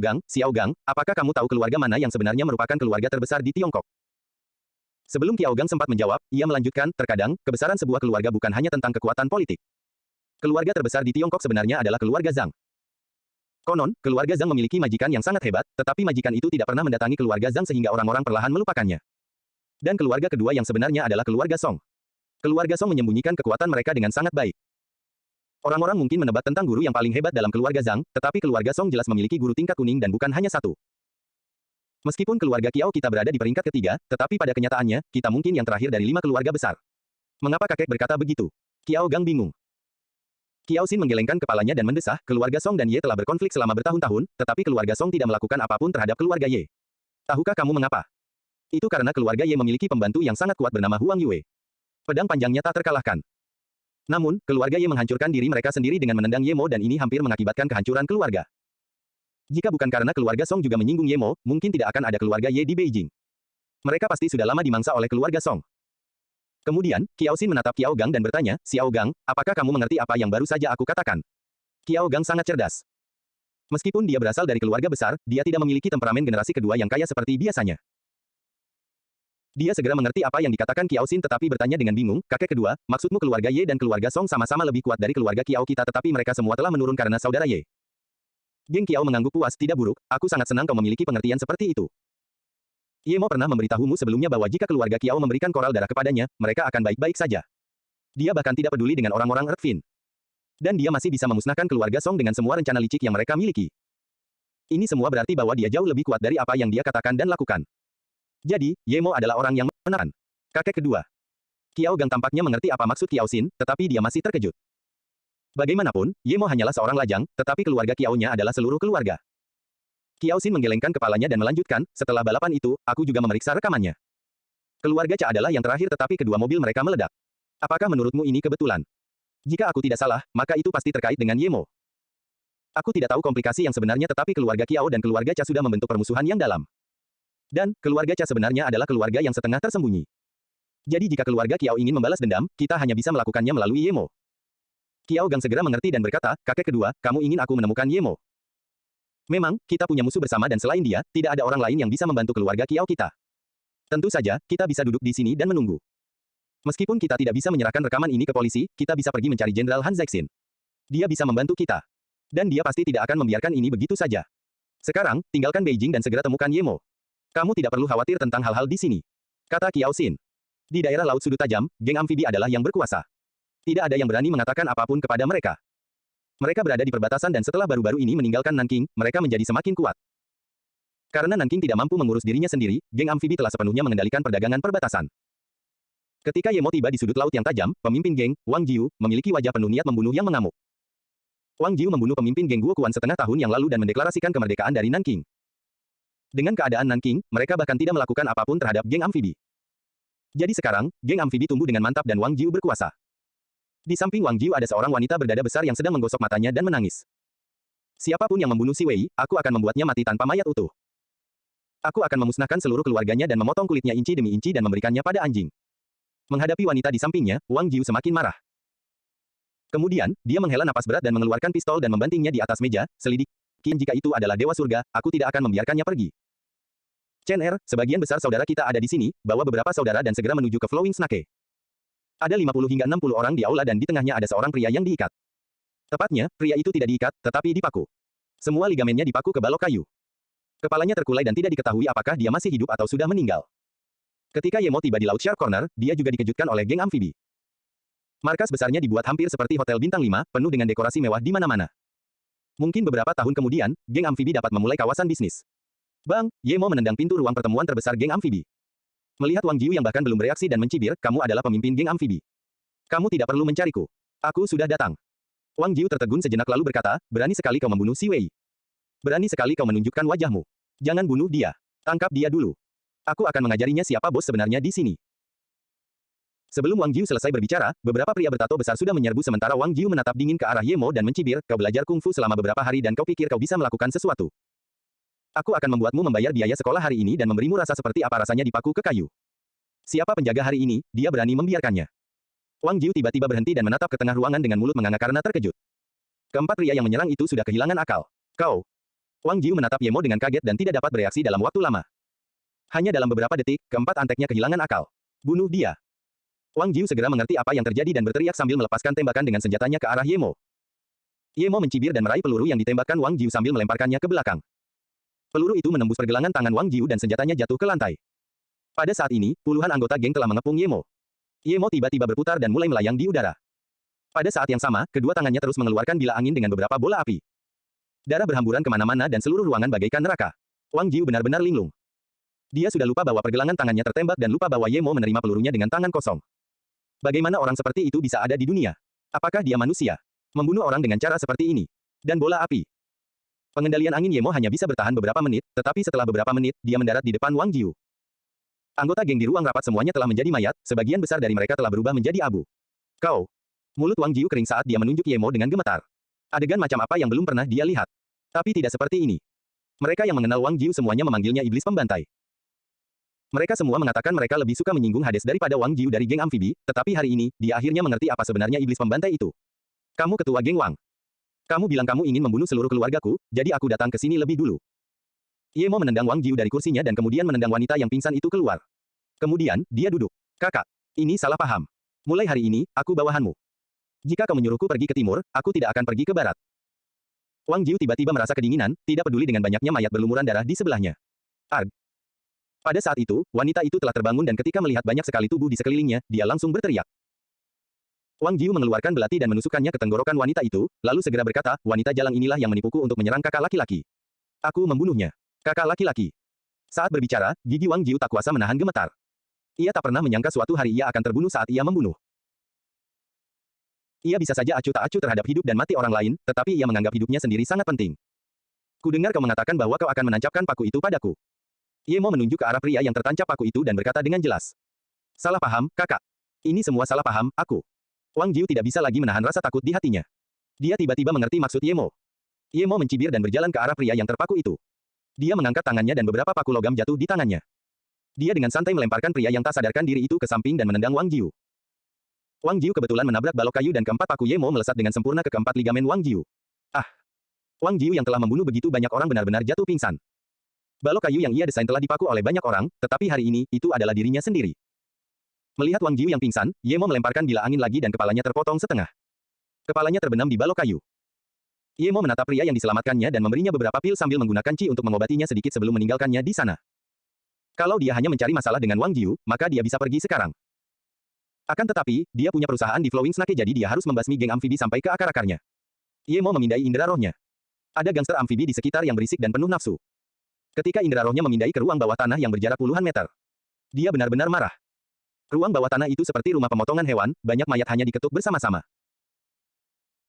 Gang, apakah kamu tahu keluarga mana yang sebenarnya merupakan keluarga terbesar di Tiongkok? Sebelum Qiao Gang sempat menjawab, ia melanjutkan, terkadang, kebesaran sebuah keluarga bukan hanya tentang kekuatan politik. Keluarga terbesar di Tiongkok sebenarnya adalah keluarga Zhang. Konon, keluarga Zhang memiliki majikan yang sangat hebat, tetapi majikan itu tidak pernah mendatangi keluarga Zhang sehingga orang-orang perlahan melupakannya. Dan keluarga kedua yang sebenarnya adalah keluarga Song. Keluarga Song menyembunyikan kekuatan mereka dengan sangat baik. Orang-orang mungkin menebak tentang guru yang paling hebat dalam keluarga Zhang, tetapi keluarga Song jelas memiliki guru tingkat kuning dan bukan hanya satu. Meskipun keluarga Qiao kita berada di peringkat ketiga, tetapi pada kenyataannya, kita mungkin yang terakhir dari 5 keluarga besar. Mengapa kakek berkata begitu? Qiao Gang bingung. Qiao Xin menggelengkan kepalanya dan mendesah, keluarga Song dan Ye telah berkonflik selama bertahun-tahun, tetapi keluarga Song tidak melakukan apapun terhadap keluarga Ye. Tahukah kamu mengapa? Itu karena keluarga Ye memiliki pembantu yang sangat kuat bernama Huang Yue. Pedang panjangnya tak terkalahkan. Namun, keluarga Ye menghancurkan diri mereka sendiri dengan menendang Ye Mo dan ini hampir mengakibatkan kehancuran keluarga. Jika bukan karena keluarga Song juga menyinggung Ye Mo, mungkin tidak akan ada keluarga Ye di Beijing. Mereka pasti sudah lama dimangsa oleh keluarga Song. Kemudian, Qiao Xin menatap Qiao Gang dan bertanya, Xiao Gang, apakah kamu mengerti apa yang baru saja aku katakan? Qiao Gang sangat cerdas. Meskipun dia berasal dari keluarga besar, dia tidak memiliki temperamen generasi kedua yang kaya seperti biasanya. Dia segera mengerti apa yang dikatakan Qiao Xin tetapi bertanya dengan bingung, kakek kedua, maksudmu keluarga Ye dan keluarga Song sama-sama lebih kuat dari keluarga Qiao kita tetapi mereka semua telah menurun karena saudara Ye. Geng Qiao mengangguk puas, tidak buruk, aku sangat senang kau memiliki pengertian seperti itu. Ye Mo pernah memberitahumu sebelumnya bahwa jika keluarga Qiao memberikan koral darah kepadanya, mereka akan baik-baik saja. Dia bahkan tidak peduli dengan orang-orang Earthfin. Dan dia masih bisa memusnahkan keluarga Song dengan semua rencana licik yang mereka miliki. Ini semua berarti bahwa dia jauh lebih kuat dari apa yang dia katakan dan lakukan. Jadi, Ye Mo adalah orang yang menenangkan. Kakek kedua. Qiao Gang tampaknya mengerti apa maksud Qiao Xin, tetapi dia masih terkejut. Bagaimanapun, Ye Mo hanyalah seorang lajang, tetapi keluarga Qiao-nya adalah seluruh keluarga. Qiao Xin menggelengkan kepalanya dan melanjutkan, setelah balapan itu, aku juga memeriksa rekamannya. Keluarga Cha adalah yang terakhir tetapi kedua mobil mereka meledak. Apakah menurutmu ini kebetulan? Jika aku tidak salah, maka itu pasti terkait dengan Ye Mo. Aku tidak tahu komplikasi yang sebenarnya tetapi keluarga Qiao dan keluarga Cha sudah membentuk permusuhan yang dalam. Dan, keluarga Cha sebenarnya adalah keluarga yang setengah tersembunyi. Jadi jika keluarga Qiao ingin membalas dendam, kita hanya bisa melakukannya melalui Ye Mo. Qiao Gang segera mengerti dan berkata, kakek kedua, kamu ingin aku menemukan Ye Mo. Memang, kita punya musuh bersama dan selain dia, tidak ada orang lain yang bisa membantu keluarga Qiao kita. Tentu saja, kita bisa duduk di sini dan menunggu. Meskipun kita tidak bisa menyerahkan rekaman ini ke polisi, kita bisa pergi mencari Jenderal Han Zexin. Dia bisa membantu kita. Dan dia pasti tidak akan membiarkan ini begitu saja. Sekarang, tinggalkan Beijing dan segera temukan Ye Mo. Kamu tidak perlu khawatir tentang hal-hal di sini. Kata Qiao Xin. Di daerah Laut Sudut Tajam, geng amfibi adalah yang berkuasa. Tidak ada yang berani mengatakan apapun kepada mereka. Mereka berada di perbatasan dan setelah baru-baru ini meninggalkan Nanking, mereka menjadi semakin kuat. Karena Nanking tidak mampu mengurus dirinya sendiri, geng amfibi telah sepenuhnya mengendalikan perdagangan perbatasan. Ketika Ye Mo tiba di sudut laut yang tajam, pemimpin geng, Wang Jiu, memiliki wajah penuh niat membunuh yang mengamuk. Wang Jiu membunuh pemimpin geng Guo Quan setengah tahun yang lalu dan mendeklarasikan kemerdekaan dari Nanking. Dengan keadaan Nanking, mereka bahkan tidak melakukan apapun terhadap geng amfibi. Jadi sekarang, geng amfibi tumbuh dengan mantap dan Wang Jiu berkuasa. Di samping Wang Jiu ada seorang wanita berdada besar yang sedang menggosok matanya dan menangis. Siapapun yang membunuh Si Wei, aku akan membuatnya mati tanpa mayat utuh. Aku akan memusnahkan seluruh keluarganya dan memotong kulitnya inci demi inci dan memberikannya pada anjing. Menghadapi wanita di sampingnya, Wang Jiu semakin marah. Kemudian, dia menghela napas berat dan mengeluarkan pistol dan membantingnya di atas meja, selidik. Jika itu adalah Dewa Surga, aku tidak akan membiarkannya pergi. Chen Er, sebagian besar saudara kita ada di sini, bawa beberapa saudara dan segera menuju ke Flowing Snake. Ada 50 hingga 60 orang di aula dan di tengahnya ada seorang pria yang diikat. Tepatnya, pria itu tidak diikat, tetapi dipaku. Semua ligamennya dipaku ke balok kayu. Kepalanya terkulai dan tidak diketahui apakah dia masih hidup atau sudah meninggal. Ketika Ye Mo tiba di Laut Shark Corner, dia juga dikejutkan oleh geng amfibi. Markas besarnya dibuat hampir seperti Hotel Bintang 5, penuh dengan dekorasi mewah di mana-mana. Mungkin beberapa tahun kemudian, geng amfibi dapat memulai kawasan bisnis. Bang, Ye Mo menendang pintu ruang pertemuan terbesar geng amfibi. Melihat Wang Jiu yang bahkan belum bereaksi dan mencibir, kamu adalah pemimpin geng amfibi. Kamu tidak perlu mencariku. Aku sudah datang. Wang Jiu tertegun sejenak lalu berkata, berani sekali kau membunuh Si Wei. Berani sekali kau menunjukkan wajahmu. Jangan bunuh dia. Tangkap dia dulu. Aku akan mengajarinya siapa bos sebenarnya di sini. Sebelum Wang Jiu selesai berbicara, beberapa pria bertato besar sudah menyerbu sementara Wang Jiu menatap dingin ke arah Ye Mo dan mencibir, kau belajar kungfu selama beberapa hari dan kau pikir kau bisa melakukan sesuatu. Aku akan membuatmu membayar biaya sekolah hari ini dan memberimu rasa seperti apa rasanya dipaku ke kayu. Siapa penjaga hari ini, dia berani membiarkannya. Wang Jiu tiba-tiba berhenti dan menatap ke tengah ruangan dengan mulut menganga karena terkejut. Keempat pria yang menyerang itu sudah kehilangan akal. Kau. Wang Jiu menatap Ye Mo dengan kaget dan tidak dapat bereaksi dalam waktu lama. Hanya dalam beberapa detik, keempat anteknya kehilangan akal. Bunuh dia. Wang Jiu segera mengerti apa yang terjadi dan berteriak sambil melepaskan tembakan dengan senjatanya ke arah Ye Mo. Ye Mo mencibir dan meraih peluru yang ditembakkan Wang Jiu sambil melemparkannya ke belakang. Peluru itu menembus pergelangan tangan Wang Jiu dan senjatanya jatuh ke lantai. Pada saat ini, puluhan anggota geng telah mengepung Ye Mo. Ye Mo tiba-tiba berputar dan mulai melayang di udara. Pada saat yang sama, kedua tangannya terus mengeluarkan bila angin dengan beberapa bola api. Darah berhamburan kemana-mana dan seluruh ruangan bagaikan neraka. Wang Jiu benar-benar linglung. Dia sudah lupa bahwa pergelangan tangannya tertembak dan lupa bahwa Ye Mo menerima pelurunya dengan tangan kosong. Bagaimana orang seperti itu bisa ada di dunia? Apakah dia manusia? Membunuh orang dengan cara seperti ini. Dan bola api. Pengendalian angin Ye Mo hanya bisa bertahan beberapa menit, tetapi setelah beberapa menit, dia mendarat di depan Wang Jiu. Anggota geng di ruang rapat semuanya telah menjadi mayat, sebagian besar dari mereka telah berubah menjadi abu. Kau. Mulut Wang Jiu kering saat dia menunjuk Ye Mo dengan gemetar. Adegan macam apa yang belum pernah dia lihat. Tapi tidak seperti ini. Mereka yang mengenal Wang Jiu semuanya memanggilnya iblis pembantai. Mereka semua mengatakan mereka lebih suka menyinggung Hades daripada Wang Jiu dari geng amfibi, tetapi hari ini, dia akhirnya mengerti apa sebenarnya iblis pembantai itu. Kamu ketua geng Wang. Kamu bilang kamu ingin membunuh seluruh keluargaku, jadi aku datang ke sini lebih dulu. Ye Mo menendang Wang Jiu dari kursinya dan kemudian menendang wanita yang pingsan itu keluar. Kemudian, dia duduk. Kakak, ini salah paham. Mulai hari ini, aku bawahanmu. Jika kau menyuruhku pergi ke timur, aku tidak akan pergi ke barat. Wang Jiu tiba-tiba merasa kedinginan, tidak peduli dengan banyaknya mayat berlumuran darah di sebelahnya. Arg. Pada saat itu, wanita itu telah terbangun dan ketika melihat banyak sekali tubuh di sekelilingnya, dia langsung berteriak. Wang Jiu mengeluarkan belati dan menusukkannya ke tenggorokan wanita itu, lalu segera berkata, wanita jalang inilah yang menipuku untuk menyerang kakak laki-laki. Aku membunuhnya. Kakak laki-laki. Saat berbicara, gigi Wang Jiu tak kuasa menahan gemetar. Ia tak pernah menyangka suatu hari ia akan terbunuh saat ia membunuh. Ia bisa saja acuh tak acuh terhadap hidup dan mati orang lain, tetapi ia menganggap hidupnya sendiri sangat penting. Kudengar kau mengatakan bahwa kau akan menancapkan paku itu padaku. Ye Mo menunjuk ke arah pria yang tertancap paku itu dan berkata dengan jelas. Salah paham, kakak. Ini semua salah paham, aku. Wang Jiu tidak bisa lagi menahan rasa takut di hatinya. Dia tiba-tiba mengerti maksud Ye Mo. Ye Mo mencibir dan berjalan ke arah pria yang terpaku itu. Dia mengangkat tangannya dan beberapa paku logam jatuh di tangannya. Dia dengan santai melemparkan pria yang tak sadarkan diri itu ke samping dan menendang Wang Jiu. Wang Jiu kebetulan menabrak balok kayu dan keempat paku Ye Mo melesat dengan sempurna ke keempat ligamen Wang Jiu. Ah! Wang Jiu yang telah membunuh begitu banyak orang benar-benar jatuh pingsan. Balok kayu yang ia desain telah dipaku oleh banyak orang, tetapi hari ini, itu adalah dirinya sendiri. Melihat Wang Jiu yang pingsan, Ye Mo melemparkan bilah angin lagi dan kepalanya terpotong setengah. Kepalanya terbenam di balok kayu. Ye Mo menatap pria yang diselamatkannya dan memberinya beberapa pil sambil menggunakan Qi untuk mengobatinya sedikit sebelum meninggalkannya di sana. Kalau dia hanya mencari masalah dengan Wang Jiu, maka dia bisa pergi sekarang. Akan tetapi, dia punya perusahaan di Flowing Snake jadi dia harus membasmi geng amfibi sampai ke akar-akarnya. Ye Mo memindai indera rohnya. Ada gangster amfibi di sekitar yang berisik dan penuh nafsu. Ketika indera rohnya memindai ke ruang bawah tanah yang berjarak puluhan meter, dia benar-benar marah. Ruang bawah tanah itu seperti rumah pemotongan hewan, banyak mayat hanya diketuk bersama-sama.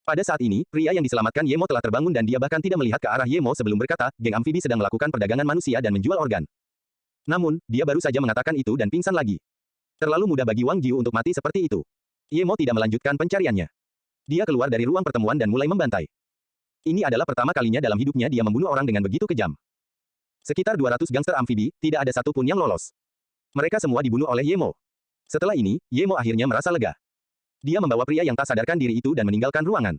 Pada saat ini, pria yang diselamatkan Ye Mo telah terbangun dan dia bahkan tidak melihat ke arah Ye Mo sebelum berkata, geng amfibi sedang melakukan perdagangan manusia dan menjual organ. Namun, dia baru saja mengatakan itu dan pingsan lagi. Terlalu mudah bagi Wang Jiu untuk mati seperti itu. Ye Mo tidak melanjutkan pencariannya. Dia keluar dari ruang pertemuan dan mulai membantai. Ini adalah pertama kalinya dalam hidupnya dia membunuh orang dengan begitu kejam. Sekitar 200 gangster amfibi, tidak ada satupun yang lolos. Mereka semua dibunuh oleh Ye Mo. Setelah ini, Ye Mo akhirnya merasa lega. Dia membawa pria yang tak sadarkan diri itu dan meninggalkan ruangan.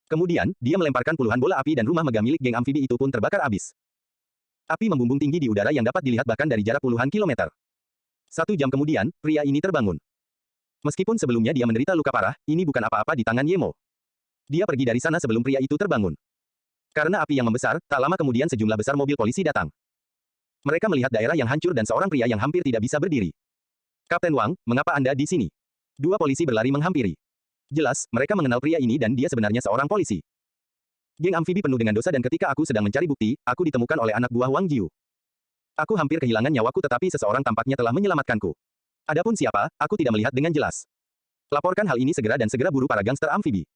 Kemudian, dia melemparkan puluhan bola api dan rumah megah milik geng amfibi itu pun terbakar habis. Api membumbung tinggi di udara yang dapat dilihat bahkan dari jarak puluhan kilometer. 1 jam kemudian, pria ini terbangun. Meskipun sebelumnya dia menderita luka parah, ini bukan apa-apa di tangan Ye Mo. Dia pergi dari sana sebelum pria itu terbangun. Karena api yang membesar, tak lama kemudian sejumlah besar mobil polisi datang. Mereka melihat daerah yang hancur dan seorang pria yang hampir tidak bisa berdiri. Kapten Wang, mengapa Anda di sini? 2 polisi berlari menghampiri. Jelas, mereka mengenal pria ini dan dia sebenarnya seorang polisi. Geng amfibi penuh dengan dosa dan ketika aku sedang mencari bukti, aku ditemukan oleh anak buah Wang Jiu. Aku hampir kehilangan nyawaku tetapi seseorang tampaknya telah menyelamatkanku. Adapun siapa, aku tidak melihat dengan jelas. Laporkan hal ini segera dan segera buru para gangster amfibi.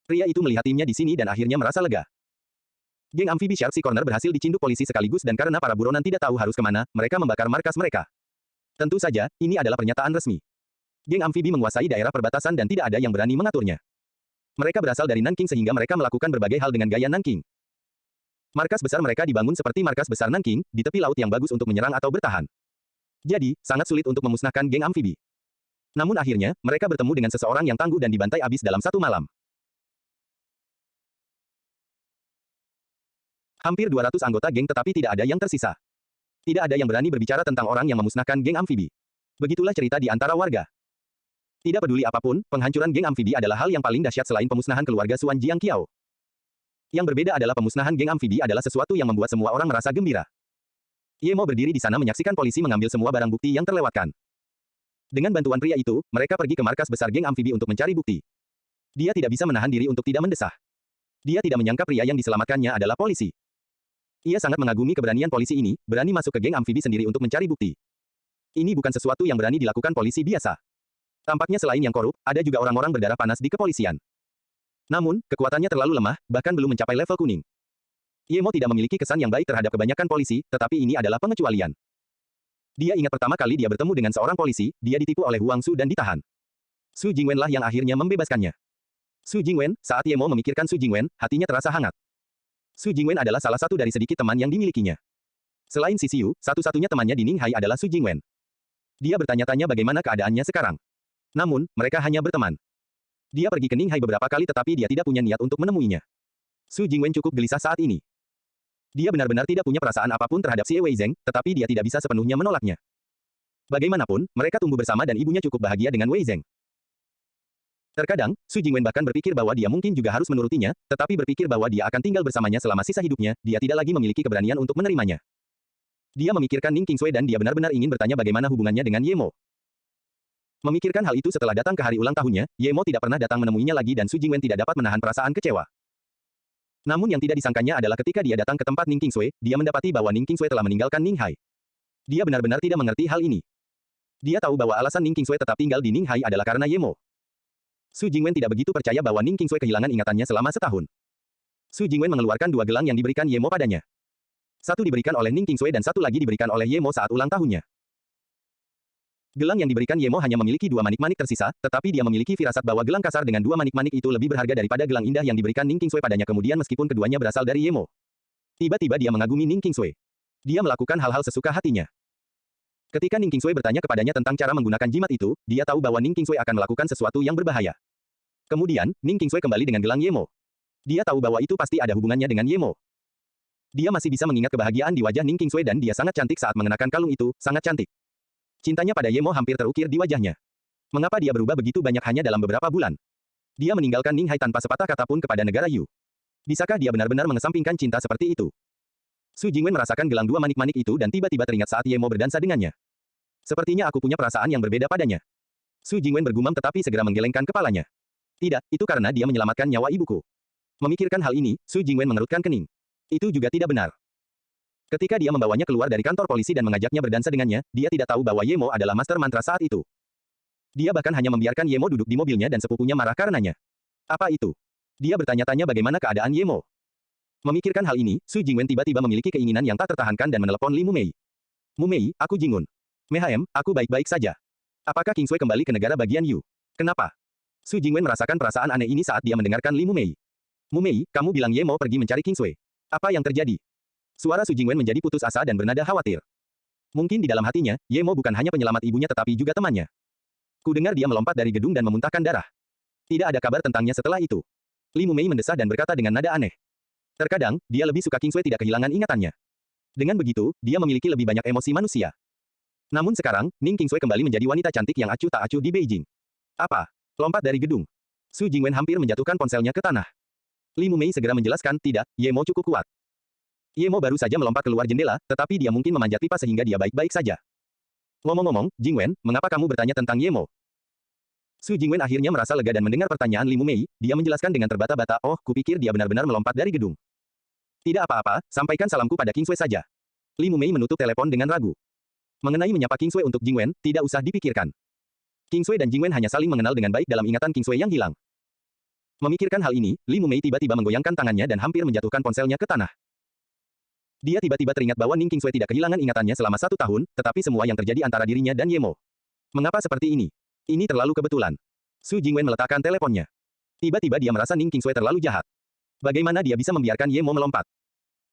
Pria itu melihat timnya di sini dan akhirnya merasa lega. Geng amfibi Shark Sea Corner berhasil dicinduk polisi sekaligus dan karena para buronan tidak tahu harus kemana, mereka membakar markas mereka. Tentu saja, ini adalah pernyataan resmi. Geng amfibi menguasai daerah perbatasan dan tidak ada yang berani mengaturnya. Mereka berasal dari Nanking sehingga mereka melakukan berbagai hal dengan gaya Nanking. Markas besar mereka dibangun seperti markas besar Nanking, di tepi laut yang bagus untuk menyerang atau bertahan. Jadi, sangat sulit untuk memusnahkan geng amfibi. Namun akhirnya, mereka bertemu dengan seseorang yang tangguh dan dibantai habis dalam 1 malam. Hampir 200 anggota geng tetapi tidak ada yang tersisa. Tidak ada yang berani berbicara tentang orang yang memusnahkan geng amfibi. Begitulah cerita di antara warga. Tidak peduli apapun, penghancuran geng amfibi adalah hal yang paling dahsyat selain pemusnahan keluarga Suan Jiang Qiao. Yang berbeda adalah pemusnahan geng amfibi adalah sesuatu yang membuat semua orang merasa gembira. Ye Mo berdiri di sana menyaksikan polisi mengambil semua barang bukti yang terlewatkan. Dengan bantuan pria itu, mereka pergi ke markas besar geng amfibi untuk mencari bukti. Dia tidak bisa menahan diri untuk tidak mendesah. Dia tidak menyangka pria yang diselamatkannya adalah polisi. Ia sangat mengagumi keberanian polisi ini, berani masuk ke geng amfibi sendiri untuk mencari bukti. Ini bukan sesuatu yang berani dilakukan polisi biasa. Tampaknya selain yang korup, ada juga orang-orang berdarah panas di kepolisian. Namun, kekuatannya terlalu lemah, bahkan belum mencapai level kuning. Ye Mo tidak memiliki kesan yang baik terhadap kebanyakan polisi, tetapi ini adalah pengecualian. Dia ingat pertama kali dia bertemu dengan seorang polisi, dia ditipu oleh Huang Su dan ditahan. Su Jingwen lah yang akhirnya membebaskannya. Su Jingwen, saat Ye Mo memikirkan Su Jingwen, hatinya terasa hangat. Su Jingwen adalah salah satu dari sedikit teman yang dimilikinya. Selain Xi Xiu, satu-satunya temannya di Ninghai adalah Su Jingwen. Dia bertanya-tanya bagaimana keadaannya sekarang. Namun, mereka hanya berteman. Dia pergi ke Ninghai beberapa kali tetapi dia tidak punya niat untuk menemuinya. Su Jingwen cukup gelisah saat ini. Dia benar-benar tidak punya perasaan apapun terhadap Xie Weizeng, tetapi dia tidak bisa sepenuhnya menolaknya. Bagaimanapun, mereka tumbuh bersama dan ibunya cukup bahagia dengan Weizeng. Terkadang, Su Jingwen bahkan berpikir bahwa dia mungkin juga harus menurutinya, tetapi berpikir bahwa dia akan tinggal bersamanya selama sisa hidupnya, dia tidak lagi memiliki keberanian untuk menerimanya. Dia memikirkan Ning Qingsui dan dia benar-benar ingin bertanya bagaimana hubungannya dengan Ye Mo. Memikirkan hal itu setelah datang ke hari ulang tahunnya, Ye Mo tidak pernah datang menemuinya lagi dan Su Jingwen tidak dapat menahan perasaan kecewa. Namun yang tidak disangkanya adalah ketika dia datang ke tempat Ning Qingsui, dia mendapati bahwa Ning Qingsui telah meninggalkan Ninghai. Dia benar-benar tidak mengerti hal ini. Dia tahu bahwa alasan Ning Qingsui tetap tinggal di Ninghai adalah karena Ye Mo. Su Jingwen tidak begitu percaya bahwa Ning Qingsui kehilangan ingatannya selama setahun. Su Jingwen mengeluarkan 2 gelang yang diberikan Ye Mo padanya. Satu diberikan oleh Ning Qingsui dan satu lagi diberikan oleh Ye Mo saat ulang tahunnya. Gelang yang diberikan Ye Mo hanya memiliki 2 manik-manik tersisa, tetapi dia memiliki firasat bahwa gelang kasar dengan 2 manik-manik itu lebih berharga daripada gelang indah yang diberikan Ning Qingsui padanya kemudian meskipun keduanya berasal dari Ye Mo. Tiba-tiba dia mengagumi Ning Qingsui. Dia melakukan hal-hal sesuka hatinya. Ketika Ning Qingsui bertanya kepadanya tentang cara menggunakan jimat itu, dia tahu bahwa Ning Qingsui akan melakukan sesuatu yang berbahaya. Kemudian, Ning Qingsui kembali dengan gelang Ye Mo. Dia tahu bahwa itu pasti ada hubungannya dengan Ye Mo. Dia masih bisa mengingat kebahagiaan di wajah Ning Qingsui dan dia sangat cantik saat mengenakan kalung itu, sangat cantik. Cintanya pada Ye Mo hampir terukir di wajahnya. Mengapa dia berubah begitu banyak hanya dalam beberapa bulan? Dia meninggalkan Ning Hai tanpa sepatah kata pun kepada negara Yu. Bisakah dia benar-benar mengesampingkan cinta seperti itu? Su Jingwen merasakan gelang dua manik-manik itu dan tiba-tiba teringat saat Ye Mo berdansa dengannya. Sepertinya aku punya perasaan yang berbeda padanya. Su Jingwen bergumam tetapi segera menggelengkan kepalanya. Tidak, itu karena dia menyelamatkan nyawa ibuku. Memikirkan hal ini, Su Jingwen mengerutkan kening. Itu juga tidak benar. Ketika dia membawanya keluar dari kantor polisi dan mengajaknya berdansa dengannya, dia tidak tahu bahwa Ye Mo adalah master mantra saat itu. Dia bahkan hanya membiarkan Ye Mo duduk di mobilnya dan sepupunya marah karenanya. Apa itu? Dia bertanya-tanya bagaimana keadaan Ye Mo. Memikirkan hal ini, Su Jingwen tiba-tiba memiliki keinginan yang tak tertahankan dan menelepon Li Mumei. Mumei, aku Jingun. Mehaem, aku baik-baik saja. Apakah King Sui kembali ke negara bagian Yu? Kenapa? Su Jingwen merasakan perasaan aneh ini saat dia mendengarkan Li Mumei. Mumei, kamu bilang Ye Mo pergi mencari King Sui. Apa yang terjadi? Suara Su Jingwen menjadi putus asa dan bernada khawatir. Mungkin di dalam hatinya, Ye Mo bukan hanya penyelamat ibunya tetapi juga temannya. Ku dengar dia melompat dari gedung dan memuntahkan darah. Tidak ada kabar tentangnya setelah itu. Li Mumei mendesah dan berkata dengan nada aneh. Terkadang, dia lebih suka King Sui tidak kehilangan ingatannya. Dengan begitu, dia memiliki lebih banyak emosi manusia. Namun sekarang, Ning King Sui kembali menjadi wanita cantik yang acuh tak acuh di Beijing. Apa? Lompat dari gedung. Su Jingwen hampir menjatuhkan ponselnya ke tanah. Li Mumei segera menjelaskan, tidak, Ye Mo cukup kuat. Ye Mo baru saja melompat keluar jendela, tetapi dia mungkin memanjat pipa sehingga dia baik-baik saja. Ngomong-ngomong, Jingwen, mengapa kamu bertanya tentang Ye Mo? Su Jingwen akhirnya merasa lega dan mendengar pertanyaan Li Mumei, dia menjelaskan dengan terbata-bata, oh, kupikir dia benar-benar melompat dari gedung. Tidak apa-apa, sampaikan salamku pada King Sui saja. Li Mumei menutup telepon dengan ragu. Mengenai menyapa King Sui untuk Jingwen, tidak usah dipikirkan. King Sui dan Jingwen hanya saling mengenal dengan baik dalam ingatan King Sui yang hilang. Memikirkan hal ini, Li Mumei tiba-tiba menggoyangkan tangannya dan hampir menjatuhkan ponselnya ke tanah. Dia tiba-tiba teringat bahwa Ning King Sui tidak kehilangan ingatannya selama 1 tahun, tetapi semua yang terjadi antara dirinya dan Ye Mo. Mengapa seperti ini? Ini terlalu kebetulan. Su Jingwen meletakkan teleponnya. Tiba-tiba dia merasa Ning King Sui terlalu jahat. Bagaimana dia bisa membiarkan Ye Mo melompat?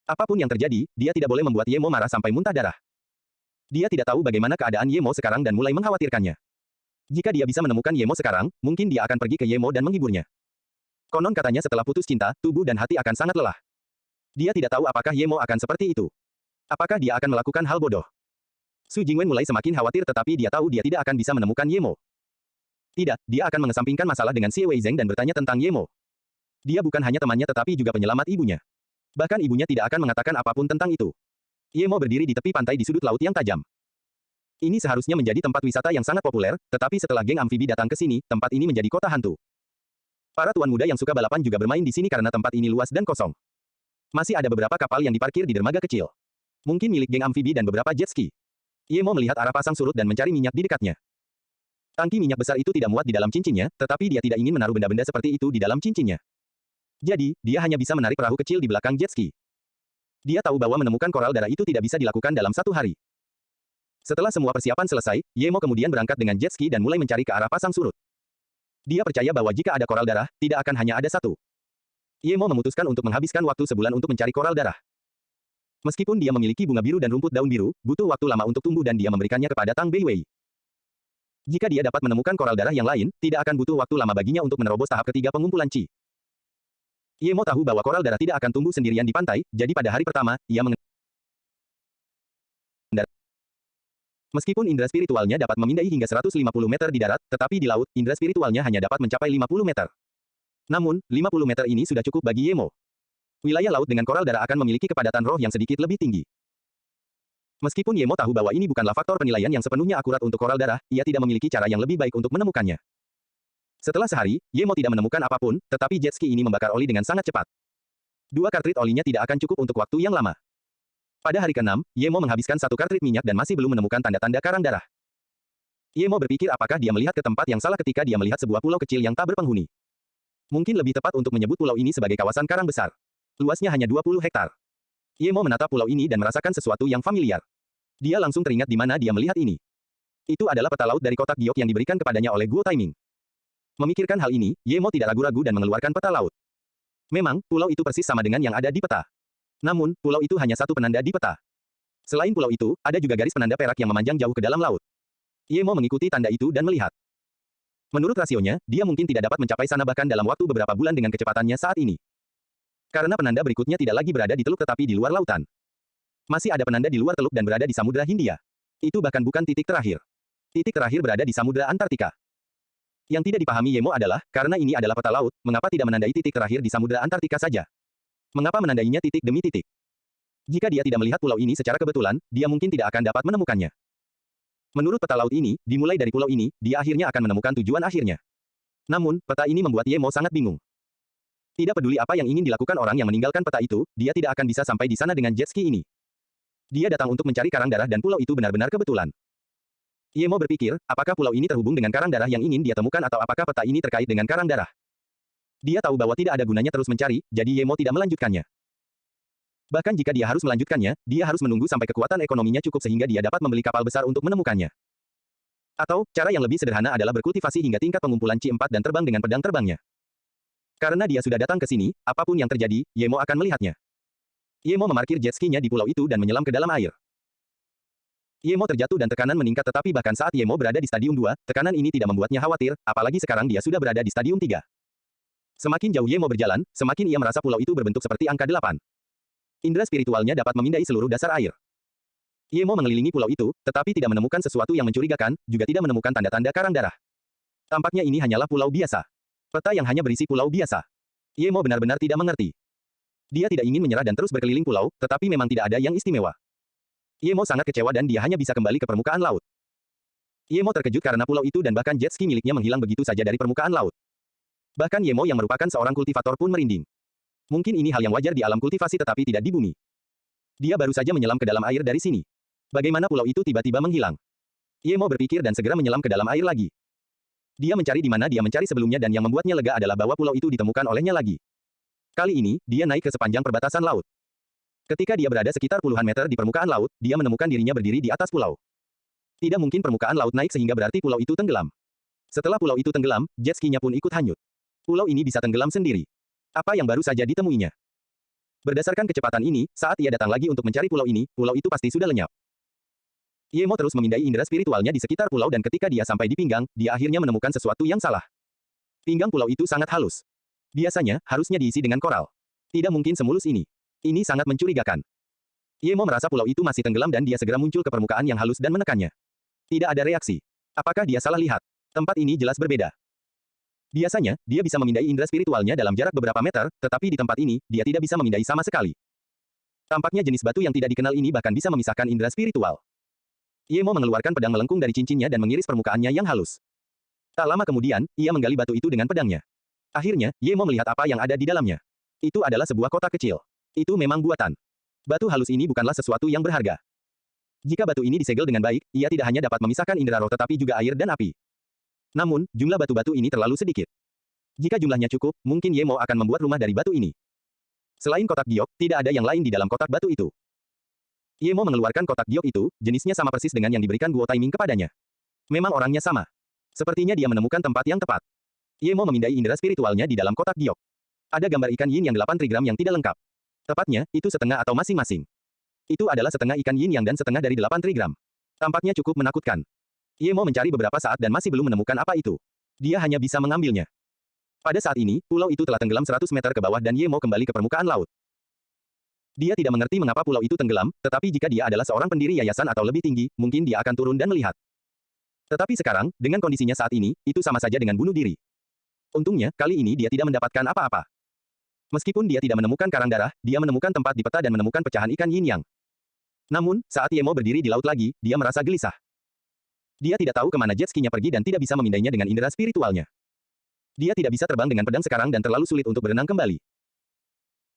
Apapun yang terjadi, dia tidak boleh membuat Ye Mo marah sampai muntah darah. Dia tidak tahu bagaimana keadaan Ye Mo sekarang dan mulai mengkhawatirkannya. Jika dia bisa menemukan Ye Mo sekarang, mungkin dia akan pergi ke Ye Mo dan menghiburnya. Konon katanya setelah putus cinta, tubuh dan hati akan sangat lelah. Dia tidak tahu apakah Ye Mo akan seperti itu. Apakah dia akan melakukan hal bodoh? Su Jingwen mulai semakin khawatir tetapi dia tahu dia tidak akan bisa menemukan Ye Mo. Tidak, dia akan mengesampingkan masalah dengan Xie Weizeng dan bertanya tentang Ye Mo. Dia bukan hanya temannya tetapi juga penyelamat ibunya. Bahkan ibunya tidak akan mengatakan apapun tentang itu. Ye Mo berdiri di tepi pantai di sudut laut yang tajam. Ini seharusnya menjadi tempat wisata yang sangat populer, tetapi setelah geng amfibi datang ke sini, tempat ini menjadi kota hantu. Para tuan muda yang suka balapan juga bermain di sini karena tempat ini luas dan kosong. Masih ada beberapa kapal yang diparkir di dermaga kecil. Mungkin milik geng amfibi dan beberapa jet ski. Ye Mo melihat arah pasang surut dan mencari minyak di dekatnya. Tangki minyak besar itu tidak muat di dalam cincinnya, tetapi dia tidak ingin menaruh benda-benda seperti itu di dalam cincinnya. Jadi, dia hanya bisa menarik perahu kecil di belakang jet ski. Dia tahu bahwa menemukan koral darah itu tidak bisa dilakukan dalam 1 hari. Setelah semua persiapan selesai, Ye Mo kemudian berangkat dengan jet ski dan mulai mencari ke arah pasang surut. Dia percaya bahwa jika ada koral darah, tidak akan hanya ada satu. Ye Mo memutuskan untuk menghabiskan waktu sebulan untuk mencari koral darah. Meskipun dia memiliki bunga biru dan rumput daun biru, butuh waktu lama untuk tumbuh dan dia memberikannya kepada Tang Beiwei. Jika dia dapat menemukan koral darah yang lain, tidak akan butuh waktu lama baginya untuk menerobos tahap ketiga pengumpulan Qi. Ye Mo tahu bahwa koral darah tidak akan tumbuh sendirian di pantai, jadi pada hari pertama, ia mengendarai. Meskipun indera spiritualnya dapat memindai hingga 150 meter di darat, tetapi di laut, indera spiritualnya hanya dapat mencapai 50 meter. Namun, 50 meter ini sudah cukup bagi Ye Mo. Wilayah laut dengan koral darah akan memiliki kepadatan roh yang sedikit lebih tinggi. Meskipun Ye Mo tahu bahwa ini bukanlah faktor penilaian yang sepenuhnya akurat untuk koral darah, ia tidak memiliki cara yang lebih baik untuk menemukannya. Setelah sehari, Ye Mo tidak menemukan apapun, tetapi jet ski ini membakar oli dengan sangat cepat. 2 kartrit olinya tidak akan cukup untuk waktu yang lama. Pada hari ke-6, Ye Mo menghabiskan 1 kartrit minyak dan masih belum menemukan tanda-tanda karang darah. Ye Mo berpikir apakah dia melihat ke tempat yang salah ketika dia melihat sebuah pulau kecil yang tak berpenghuni. Mungkin lebih tepat untuk menyebut pulau ini sebagai kawasan karang besar. Luasnya hanya 20 hektar. Ye Mo menatap pulau ini dan merasakan sesuatu yang familiar. Dia langsung teringat di mana dia melihat ini. Itu adalah peta laut dari kotak giok yang diberikan kepadanya oleh Guo Taiming. Memikirkan hal ini, Ye Mo tidak ragu-ragu dan mengeluarkan peta laut. Memang, pulau itu persis sama dengan yang ada di peta. Namun, pulau itu hanya satu penanda di peta. Selain pulau itu, ada juga garis penanda perak yang memanjang jauh ke dalam laut. Ye Mo mengikuti tanda itu dan melihat. Menurut rasionya, dia mungkin tidak dapat mencapai sana bahkan dalam waktu beberapa bulan dengan kecepatannya saat ini. Karena penanda berikutnya tidak lagi berada di teluk tetapi di luar lautan. Masih ada penanda di luar teluk dan berada di Samudra Hindia. Itu bahkan bukan titik terakhir. Titik terakhir berada di Samudra Antartika. Yang tidak dipahami Yemo adalah, karena ini adalah peta laut, mengapa tidak menandai titik terakhir di Samudra Antartika saja? Mengapa menandainya titik demi titik? Jika dia tidak melihat pulau ini secara kebetulan, dia mungkin tidak akan dapat menemukannya. Menurut peta laut ini, dimulai dari pulau ini, dia akhirnya akan menemukan tujuan akhirnya. Namun, peta ini membuat Yemo sangat bingung. Tidak peduli apa yang ingin dilakukan orang yang meninggalkan peta itu, dia tidak akan bisa sampai di sana dengan jet ski ini. Dia datang untuk mencari karang darah dan pulau itu benar-benar kebetulan. Yemo berpikir, apakah pulau ini terhubung dengan karang darah yang ingin dia temukan atau apakah peta ini terkait dengan karang darah. Dia tahu bahwa tidak ada gunanya terus mencari, jadi Yemo tidak melanjutkannya. Bahkan jika dia harus melanjutkannya, dia harus menunggu sampai kekuatan ekonominya cukup sehingga dia dapat membeli kapal besar untuk menemukannya. Atau, cara yang lebih sederhana adalah berkultivasi hingga tingkat pengumpulan Qi 4 dan terbang dengan pedang terbangnya. Karena dia sudah datang ke sini, apapun yang terjadi, Yemo akan melihatnya. Yemo memarkir jet ski-nya di pulau itu dan menyelam ke dalam air. Yemo terjatuh dan tekanan meningkat tetapi bahkan saat Yemo berada di stadium 2, tekanan ini tidak membuatnya khawatir, apalagi sekarang dia sudah berada di stadium 3. Semakin jauh Yemo berjalan, semakin ia merasa pulau itu berbentuk seperti angka 8. Indra spiritualnya dapat memindai seluruh dasar air. Yemo mengelilingi pulau itu, tetapi tidak menemukan sesuatu yang mencurigakan, juga tidak menemukan tanda-tanda karang darah. Tampaknya ini hanyalah pulau biasa. Peta yang hanya berisi pulau biasa. Yemo benar-benar tidak mengerti. Dia tidak ingin menyerah dan terus berkeliling pulau, tetapi memang tidak ada yang istimewa. Yemo sangat kecewa dan dia hanya bisa kembali ke permukaan laut. Yemo terkejut karena pulau itu dan bahkan jet ski miliknya menghilang begitu saja dari permukaan laut. Bahkan Yemo yang merupakan seorang kultivator pun merinding. Mungkin ini hal yang wajar di alam kultivasi tetapi tidak di bumi. Dia baru saja menyelam ke dalam air dari sini. Bagaimana pulau itu tiba-tiba menghilang? Yemo berpikir dan segera menyelam ke dalam air lagi. Dia mencari di mana dia mencari sebelumnya dan yang membuatnya lega adalah bahwa pulau itu ditemukan olehnya lagi. Kali ini, dia naik ke sepanjang perbatasan laut. Ketika dia berada sekitar puluhan meter di permukaan laut, dia menemukan dirinya berdiri di atas pulau. Tidak mungkin permukaan laut naik sehingga berarti pulau itu tenggelam. Setelah pulau itu tenggelam, jet ski-nya pun ikut hanyut. Pulau ini bisa tenggelam sendiri. Apa yang baru saja ditemuinya? Berdasarkan kecepatan ini, saat ia datang lagi untuk mencari pulau itu pasti sudah lenyap. Yemo terus memindai indera spiritualnya di sekitar pulau dan ketika dia sampai di pinggang, dia akhirnya menemukan sesuatu yang salah. Pinggang pulau itu sangat halus. Biasanya, harusnya diisi dengan koral. Tidak mungkin semulus ini. Ini sangat mencurigakan. Yemo merasa pulau itu masih tenggelam dan dia segera muncul ke permukaan yang halus dan menekannya. Tidak ada reaksi. Apakah dia salah lihat? Tempat ini jelas berbeda. Biasanya, dia bisa memindai indera spiritualnya dalam jarak beberapa meter, tetapi di tempat ini, dia tidak bisa memindai sama sekali. Tampaknya jenis batu yang tidak dikenal ini bahkan bisa memisahkan indera spiritual. Yemo mengeluarkan pedang melengkung dari cincinnya dan mengiris permukaannya yang halus. Tak lama kemudian, ia menggali batu itu dengan pedangnya. Akhirnya, Yemo melihat apa yang ada di dalamnya. Itu adalah sebuah kotak kecil. Itu memang buatan. Batu halus ini bukanlah sesuatu yang berharga. Jika batu ini disegel dengan baik, ia tidak hanya dapat memisahkan indera roh tetapi juga air dan api. Namun, jumlah batu-batu ini terlalu sedikit. Jika jumlahnya cukup, mungkin Yemo akan membuat rumah dari batu ini. Selain kotak giok, tidak ada yang lain di dalam kotak batu itu. Yemo mengeluarkan kotak giok itu, jenisnya sama persis dengan yang diberikan Guo Taiming kepadanya. Memang orangnya sama. Sepertinya dia menemukan tempat yang tepat. Yemo memindai indera spiritualnya di dalam kotak giok. Ada gambar ikan yin yang 8 trigram yang tidak lengkap. Tepatnya, itu setengah atau masing-masing. Itu adalah setengah ikan yin yang dan setengah dari 8 trigram. Tampaknya cukup menakutkan. Yemo mencari beberapa saat dan masih belum menemukan apa itu. Dia hanya bisa mengambilnya. Pada saat ini, pulau itu telah tenggelam 100 meter ke bawah dan Yemo kembali ke permukaan laut. Dia tidak mengerti mengapa pulau itu tenggelam, tetapi jika dia adalah seorang pendiri yayasan atau lebih tinggi, mungkin dia akan turun dan melihat. Tetapi sekarang, dengan kondisinya saat ini, itu sama saja dengan bunuh diri. Untungnya, kali ini dia tidak mendapatkan apa-apa. Meskipun dia tidak menemukan karang darah, dia menemukan tempat di peta dan menemukan pecahan ikan yin-yang. Namun, saat Yemo berdiri di laut lagi, dia merasa gelisah. Dia tidak tahu kemana jet ski-nya pergi dan tidak bisa memindainya dengan indera spiritualnya. Dia tidak bisa terbang dengan pedang sekarang dan terlalu sulit untuk berenang kembali.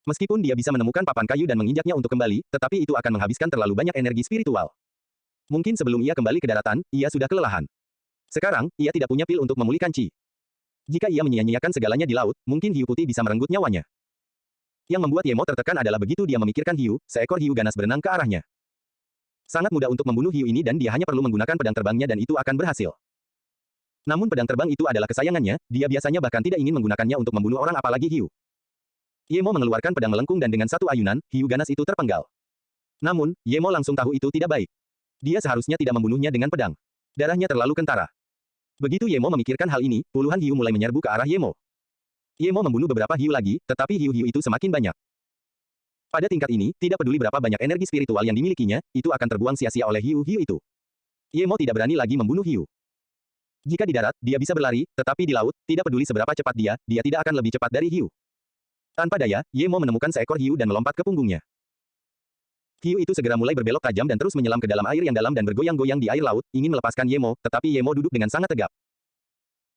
Meskipun dia bisa menemukan papan kayu dan menginjaknya untuk kembali, tetapi itu akan menghabiskan terlalu banyak energi spiritual. Mungkin sebelum ia kembali ke daratan, ia sudah kelelahan. Sekarang, ia tidak punya pil untuk memulihkan Qi. Jika ia menyia-nyiakan segalanya di laut, mungkin hiu putih bisa merenggut nyawanya. Yang membuat Yemo tertekan adalah begitu dia memikirkan hiu, seekor hiu ganas berenang ke arahnya. Sangat mudah untuk membunuh hiu ini dan dia hanya perlu menggunakan pedang terbangnya dan itu akan berhasil. Namun pedang terbang itu adalah kesayangannya, dia biasanya bahkan tidak ingin menggunakannya untuk membunuh orang apalagi hiu. Yemo mengeluarkan pedang melengkung dan dengan satu ayunan, hiu ganas itu terpenggal. Namun, Yemo langsung tahu itu tidak baik. Dia seharusnya tidak membunuhnya dengan pedang. Darahnya terlalu kentara. Begitu Yemo memikirkan hal ini, puluhan hiu mulai menyerbu ke arah Yemo. Yemo membunuh beberapa hiu lagi, tetapi hiu-hiu itu semakin banyak. Pada tingkat ini, tidak peduli berapa banyak energi spiritual yang dimilikinya, itu akan terbuang sia-sia oleh hiu-hiu itu. Yemo tidak berani lagi membunuh hiu. Jika di darat, dia bisa berlari, tetapi di laut, tidak peduli seberapa cepat dia tidak akan lebih cepat dari hiu. Tanpa daya, Ye Mo menemukan seekor hiu dan melompat ke punggungnya. Hiu itu segera mulai berbelok tajam dan terus menyelam ke dalam air yang dalam dan bergoyang-goyang di air laut, ingin melepaskan Ye Mo, tetapi Ye Mo duduk dengan sangat tegap.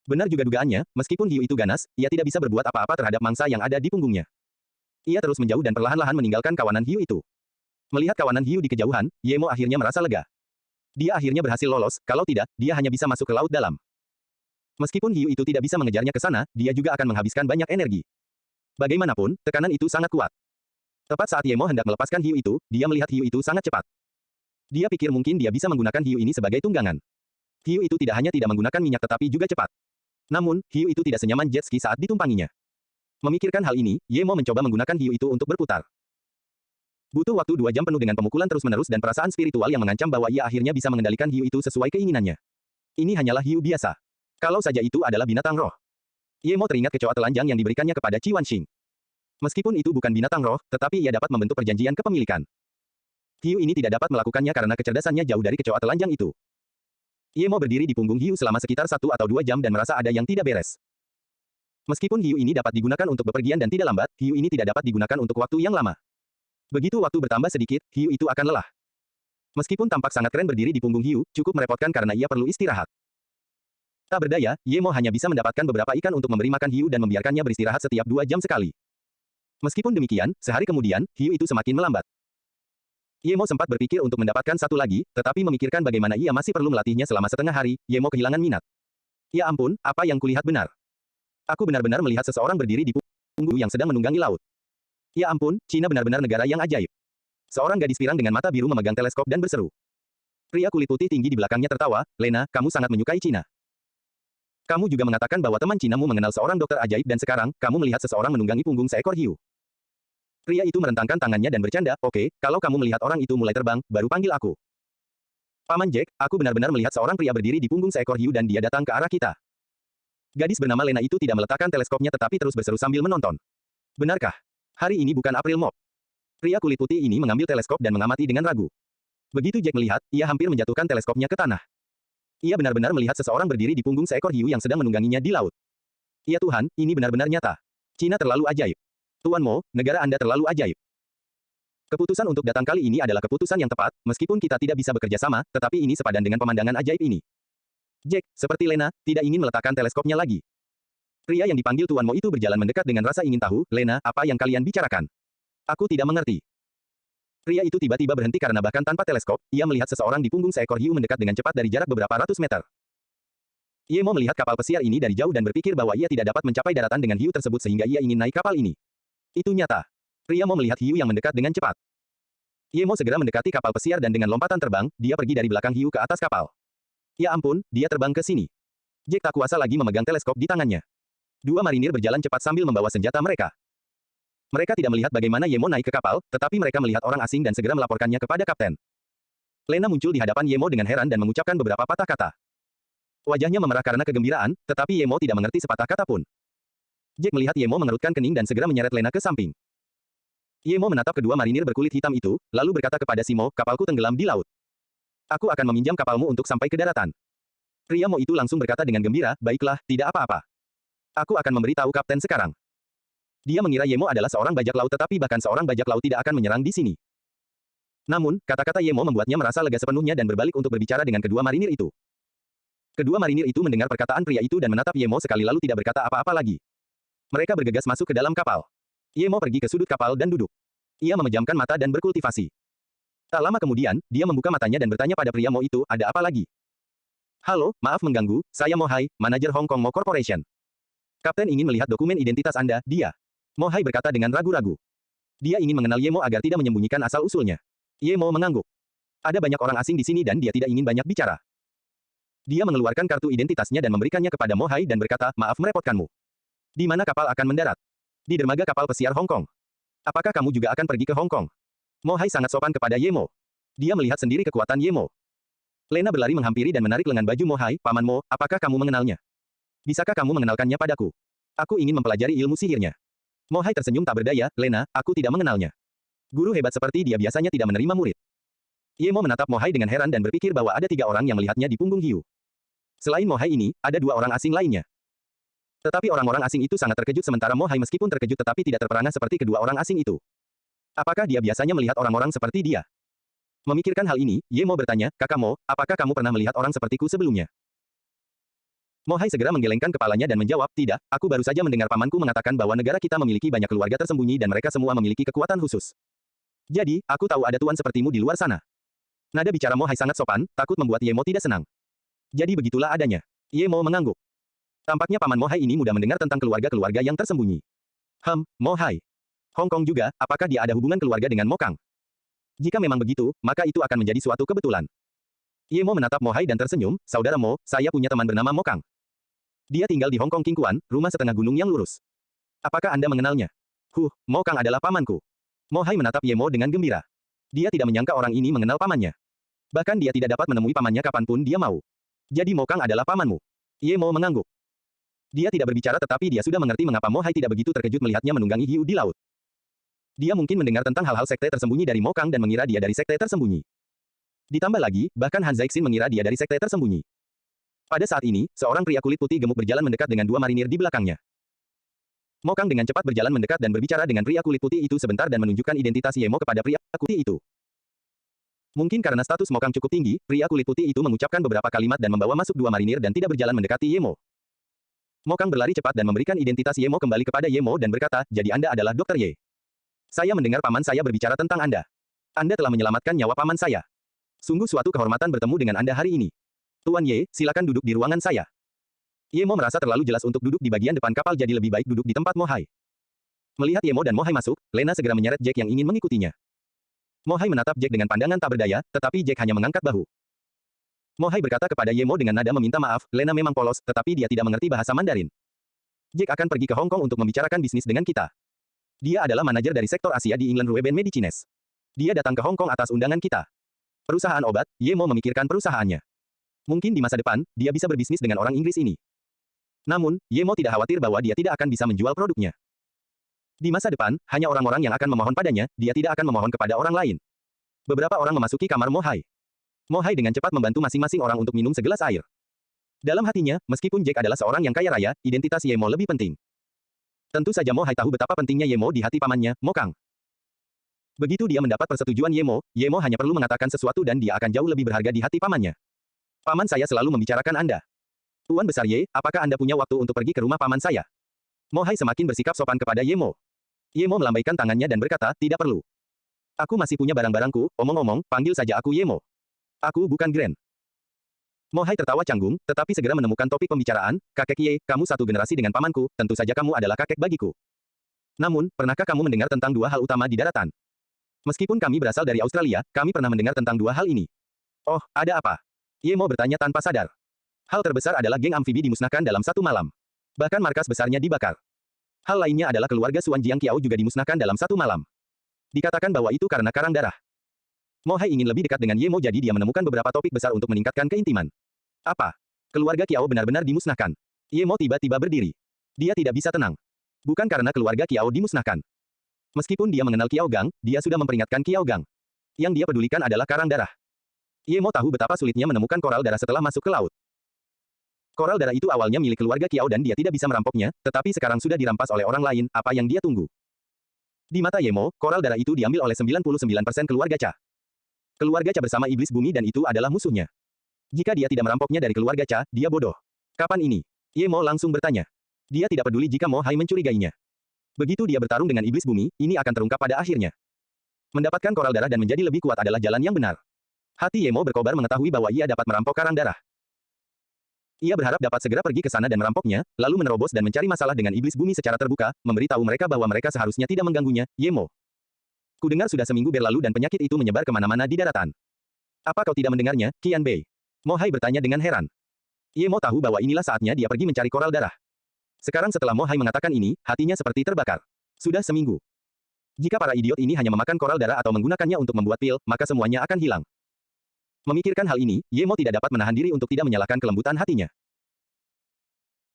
Benar juga dugaannya, meskipun hiu itu ganas, ia tidak bisa berbuat apa-apa terhadap mangsa yang ada di punggungnya. Ia terus menjauh dan perlahan-lahan meninggalkan kawanan hiu itu. Melihat kawanan hiu di kejauhan, Ye Mo akhirnya merasa lega. Dia akhirnya berhasil lolos, kalau tidak, dia hanya bisa masuk ke laut dalam. Meskipun hiu itu tidak bisa mengejarnya ke sana, dia juga akan menghabiskan banyak energi. Bagaimanapun, tekanan itu sangat kuat. Tepat saat Ye Mo hendak melepaskan hiu itu, dia melihat hiu itu sangat cepat. Dia pikir mungkin dia bisa menggunakan hiu ini sebagai tunggangan. Hiu itu tidak hanya tidak menggunakan minyak tetapi juga cepat. Namun, hiu itu tidak senyaman jet ski saat ditumpanginya. Memikirkan hal ini, Ye Mo mencoba menggunakan hiu itu untuk berputar. Butuh waktu 2 jam penuh dengan pemukulan terus-menerus dan perasaan spiritual yang mengancam bahwa ia akhirnya bisa mengendalikan hiu itu sesuai keinginannya. Ini hanyalah hiu biasa. Kalau saja itu adalah binatang roh. Ye Mo teringat kecoa telanjang yang diberikannya kepada Qi Wanxing. Meskipun itu bukan binatang roh, tetapi ia dapat membentuk perjanjian kepemilikan. Hiu ini tidak dapat melakukannya karena kecerdasannya jauh dari kecoa telanjang itu. Ye Mo berdiri di punggung hiu selama sekitar 1 atau 2 jam dan merasa ada yang tidak beres. Meskipun hiu ini dapat digunakan untuk bepergian dan tidak lambat, hiu ini tidak dapat digunakan untuk waktu yang lama. Begitu waktu bertambah sedikit, hiu itu akan lelah. Meskipun tampak sangat keren berdiri di punggung hiu, cukup merepotkan karena ia perlu istirahat. Tak berdaya, Ye Mo hanya bisa mendapatkan beberapa ikan untuk memberi makan hiu dan membiarkannya beristirahat setiap 2 jam sekali. Meskipun demikian, sehari kemudian, hiu itu semakin melambat. Ye Mo sempat berpikir untuk mendapatkan satu lagi, tetapi memikirkan bagaimana ia masih perlu melatihnya selama setengah hari, Ye Mo kehilangan minat. Ya ampun, apa yang kulihat benar? Aku benar-benar melihat seseorang berdiri di punggung yang sedang menunggangi laut. Ya ampun, Cina benar-benar negara yang ajaib. Seorang gadis pirang dengan mata biru memegang teleskop dan berseru. Pria kulit putih tinggi di belakangnya tertawa, Lena, kamu sangat menyukai Cina. Kamu juga mengatakan bahwa teman Cinamu mengenal seorang dokter ajaib dan sekarang, kamu melihat seseorang menunggangi punggung seekor hiu. Pria itu merentangkan tangannya dan bercanda, oke, kalau kamu melihat orang itu mulai terbang, baru panggil aku. Paman Jack, aku benar-benar melihat seorang pria berdiri di punggung seekor hiu dan dia datang ke arah kita. Gadis bernama Lena itu tidak meletakkan teleskopnya tetapi terus berseru sambil menonton. Benarkah? Hari ini bukan April Mop. Pria kulit putih ini mengambil teleskop dan mengamati dengan ragu. Begitu Jack melihat, ia hampir menjatuhkan teleskopnya ke tanah. Ia benar-benar melihat seseorang berdiri di punggung seekor hiu yang sedang menungganginya di laut. Ya Tuhan, ini benar-benar nyata. Cina terlalu ajaib. Tuan Mo, negara Anda terlalu ajaib. Keputusan untuk datang kali ini adalah keputusan yang tepat, meskipun kita tidak bisa bekerja sama, tetapi ini sepadan dengan pemandangan ajaib ini. Jack, seperti Lena, tidak ingin meletakkan teleskopnya lagi. Pria yang dipanggil Tuan Mo itu berjalan mendekat dengan rasa ingin tahu, Lena, apa yang kalian bicarakan? Aku tidak mengerti. Pria itu tiba-tiba berhenti karena bahkan tanpa teleskop, ia melihat seseorang di punggung seekor hiu mendekat dengan cepat dari jarak beberapa ratus meter. Ye Mo melihat kapal pesiar ini dari jauh dan berpikir bahwa ia tidak dapat mencapai daratan dengan hiu tersebut sehingga ia ingin naik kapal ini. Itu nyata. Pria Mo melihat hiu yang mendekat dengan cepat. Ye Mo segera mendekati kapal pesiar dan dengan lompatan terbang, dia pergi dari belakang hiu ke atas kapal. Ya ampun, dia terbang ke sini. Jack tak kuasa lagi memegang teleskop di tangannya. 2 marinir berjalan cepat sambil membawa senjata mereka. Mereka tidak melihat bagaimana Ye Mo naik ke kapal, tetapi mereka melihat orang asing dan segera melaporkannya kepada kapten. Lena muncul di hadapan Ye Mo dengan heran dan mengucapkan beberapa patah kata. Wajahnya memerah karena kegembiraan, tetapi Ye Mo tidak mengerti sepatah kata pun. Jack melihat Ye Mo mengerutkan kening dan segera menyeret Lena ke samping. Ye Mo menatap kedua marinir berkulit hitam itu, lalu berkata kepada si Mo, kapalku tenggelam di laut. Aku akan meminjam kapalmu untuk sampai ke daratan. Pria Mo itu langsung berkata dengan gembira, baiklah, tidak apa-apa. Aku akan memberitahu kapten sekarang. Dia mengira Ye Mo adalah seorang bajak laut tetapi bahkan seorang bajak laut tidak akan menyerang di sini. Namun, kata-kata Ye Mo membuatnya merasa lega sepenuhnya dan berbalik untuk berbicara dengan kedua marinir itu. Kedua marinir itu mendengar perkataan pria itu dan menatap Ye Mo sekali lalu tidak berkata apa-apa lagi. Mereka bergegas masuk ke dalam kapal. Ye Mo pergi ke sudut kapal dan duduk. Ia memejamkan mata dan berkultivasi. Tak lama kemudian, dia membuka matanya dan bertanya pada pria Mo itu, ada apa lagi? Halo, maaf mengganggu, saya Mo Hai, manajer Hong Kong Mo Corporation. Kapten ingin melihat dokumen identitas Anda, dia. Mo Hai berkata dengan ragu-ragu. Dia ingin mengenal Ye Mo agar tidak menyembunyikan asal-usulnya. Ye Mo mengangguk. Ada banyak orang asing di sini dan dia tidak ingin banyak bicara. Dia mengeluarkan kartu identitasnya dan memberikannya kepada Mo Hai dan berkata, maaf merepotkanmu. Di mana kapal akan mendarat? Di dermaga kapal pesiar Hong Kong. Apakah kamu juga akan pergi ke Hong Kong? Mo Hai sangat sopan kepada Ye Mo. Dia melihat sendiri kekuatan Ye Mo. Lena berlari menghampiri dan menarik lengan baju Mo Hai, Paman Mo, apakah kamu mengenalnya? Bisakah kamu mengenalkannya padaku? Aku ingin mempelajari ilmu sihirnya. Mo Hai tersenyum tak berdaya, Lena, aku tidak mengenalnya. Guru hebat seperti dia biasanya tidak menerima murid. Ye Mo menatap Mo Hai dengan heran dan berpikir bahwa ada 3 orang yang melihatnya di punggung hiu. Selain Mo Hai ini, ada dua orang asing lainnya. Tetapi orang-orang asing itu sangat terkejut sementara Mo Hai meskipun terkejut tetapi tidak terperangah seperti kedua orang asing itu. Apakah dia biasanya melihat orang-orang seperti dia? Memikirkan hal ini, Ye Mo bertanya, Kakak Mo, apakah kamu pernah melihat orang sepertiku sebelumnya? Mo Hai segera menggelengkan kepalanya dan menjawab, tidak, aku baru saja mendengar pamanku mengatakan bahwa negara kita memiliki banyak keluarga tersembunyi dan mereka semua memiliki kekuatan khusus. Jadi, aku tahu ada tuan sepertimu di luar sana. Nada bicara Mo Hai sangat sopan, takut membuat Ye Mo tidak senang. Jadi begitulah adanya. Ye Mo mengangguk. Tampaknya paman Mo Hai ini mudah mendengar tentang keluarga-keluarga yang tersembunyi. Mo Hai. Hong Kong juga, apakah dia ada hubungan keluarga dengan Mo Kang? Jika memang begitu, maka itu akan menjadi suatu kebetulan. Ye Mo menatap Mo Hai dan tersenyum, saudara Mo, saya punya teman bernama Mo Kang. Dia tinggal di Hong Kong King Kuan, rumah setengah gunung yang lurus. Apakah Anda mengenalnya? Mo Kang adalah pamanku. Mo Hai menatap Ye Mo dengan gembira. Dia tidak menyangka orang ini mengenal pamannya. Bahkan dia tidak dapat menemui pamannya kapanpun dia mau. Jadi Mo Kang adalah pamanmu. Ye Mo mengangguk. Dia tidak berbicara tetapi dia sudah mengerti mengapa Mo Hai tidak begitu terkejut melihatnya menunggangi hiu di laut. Dia mungkin mendengar tentang hal-hal sekte tersembunyi dari Mo Kang dan mengira dia dari sekte tersembunyi. Ditambah lagi, bahkan Han Zaixin mengira dia dari sekte tersembunyi. Pada saat ini, seorang pria kulit putih gemuk berjalan mendekat dengan dua marinir di belakangnya. Mo Kang dengan cepat berjalan mendekat dan berbicara dengan pria kulit putih itu sebentar dan menunjukkan identitas Ye Mo kepada pria putih itu. Mungkin karena status Mo Kang cukup tinggi, pria kulit putih itu mengucapkan beberapa kalimat dan membawa masuk dua marinir dan tidak berjalan mendekati Ye Mo. Mo Kang berlari cepat dan memberikan identitas Ye Mo kembali kepada Ye Mo dan berkata, jadi Anda adalah Dr. Ye. Saya mendengar paman saya berbicara tentang Anda. Anda telah menyelamatkan nyawa paman saya. Sungguh suatu kehormatan bertemu dengan Anda hari ini. Tuan Ye, silakan duduk di ruangan saya. Ye Mo merasa terlalu jelas untuk duduk di bagian depan kapal jadi lebih baik duduk di tempat Mo Hai. Melihat Ye Mo dan Mo Hai masuk, Lena segera menyeret Jack yang ingin mengikutinya. Mo Hai menatap Jack dengan pandangan tak berdaya, tetapi Jack hanya mengangkat bahu. Mo Hai berkata kepada Ye Mo dengan nada meminta maaf, Lena memang polos, tetapi dia tidak mengerti bahasa Mandarin. Jack akan pergi ke Hong Kong untuk membicarakan bisnis dengan kita. Dia adalah manajer dari sektor Asia di England Rueben Medicines. Dia datang ke Hong Kong atas undangan kita. Perusahaan obat, Ye Mo memikirkan perusahaannya. Mungkin di masa depan, dia bisa berbisnis dengan orang Inggris ini. Namun, Ye Mo tidak khawatir bahwa dia tidak akan bisa menjual produknya. Di masa depan, hanya orang-orang yang akan memohon padanya, dia tidak akan memohon kepada orang lain. Beberapa orang memasuki kamar Mo Hai. Mo Hai dengan cepat membantu masing-masing orang untuk minum segelas air. Dalam hatinya, meskipun Jack adalah seorang yang kaya raya, identitas Ye Mo lebih penting. Tentu saja Mo Hai tahu betapa pentingnya Ye Mo di hati pamannya, Mo Kang. Begitu dia mendapat persetujuan Ye Mo hanya perlu mengatakan sesuatu dan dia akan jauh lebih berharga di hati pamannya. Paman saya selalu membicarakan Anda. Tuan Besar Ye, apakah Anda punya waktu untuk pergi ke rumah paman saya? Mo Hai semakin bersikap sopan kepada Ye Mo. Ye Mo melambaikan tangannya dan berkata, tidak perlu. Aku masih punya barang-barangku, omong-omong, panggil saja aku Ye Mo. Aku bukan Grand. Mo Hai tertawa canggung, tetapi segera menemukan topik pembicaraan, kakek Ye, kamu satu generasi dengan pamanku, tentu saja kamu adalah kakek bagiku. Namun, pernahkah kamu mendengar tentang dua hal utama di daratan? Meskipun kami berasal dari Australia, kami pernah mendengar tentang dua hal ini. Oh, ada apa? Ye Mo bertanya tanpa sadar. Hal terbesar adalah geng amfibi dimusnahkan dalam satu malam. Bahkan markas besarnya dibakar. Hal lainnya adalah keluarga Suan Jiang Qiao juga dimusnahkan dalam satu malam. Dikatakan bahwa itu karena karang darah. Mo Hai ingin lebih dekat dengan Ye Mo jadi dia menemukan beberapa topik besar untuk meningkatkan keintiman. Apa? Keluarga Qiao benar-benar dimusnahkan. Ye Mo tiba-tiba berdiri. Dia tidak bisa tenang. Bukan karena keluarga Qiao dimusnahkan. Meskipun dia mengenal Qiao Gang, dia sudah memperingatkan Qiao Gang. Yang dia pedulikan adalah karang darah. Ye Mo tahu betapa sulitnya menemukan koral darah setelah masuk ke laut. Koral darah itu awalnya milik keluarga Qiao dan dia tidak bisa merampoknya, tetapi sekarang sudah dirampas oleh orang lain, apa yang dia tunggu? Di mata Ye Mo, koral darah itu diambil oleh 99% keluarga Cha. Keluarga Cha bersama iblis bumi dan itu adalah musuhnya. Jika dia tidak merampoknya dari keluarga Cha, dia bodoh. Kapan ini? Ye Mo langsung bertanya. Dia tidak peduli jika Mo Hai mencurigainya. Begitu dia bertarung dengan iblis bumi, ini akan terungkap pada akhirnya. Mendapatkan koral darah dan menjadi lebih kuat adalah jalan yang benar. Hati Ye Mo berkobar mengetahui bahwa ia dapat merampok karang darah. Ia berharap dapat segera pergi ke sana dan merampoknya, lalu menerobos dan mencari masalah dengan iblis bumi secara terbuka, memberitahu mereka bahwa mereka seharusnya tidak mengganggunya, Ye Mo. Kudengar sudah seminggu berlalu dan penyakit itu menyebar kemana-mana di daratan. Apa kau tidak mendengarnya, Qian Bei? Mo Hai bertanya dengan heran. Ye Mo tahu bahwa inilah saatnya dia pergi mencari koral darah. Sekarang setelah Mo Hai mengatakan ini, hatinya seperti terbakar. Sudah seminggu. Jika para idiot ini hanya memakan koral darah atau menggunakannya untuk membuat pil, maka semuanya akan hilang. Memikirkan hal ini, Ye Mo tidak dapat menahan diri untuk tidak menyalahkan kelembutan hatinya.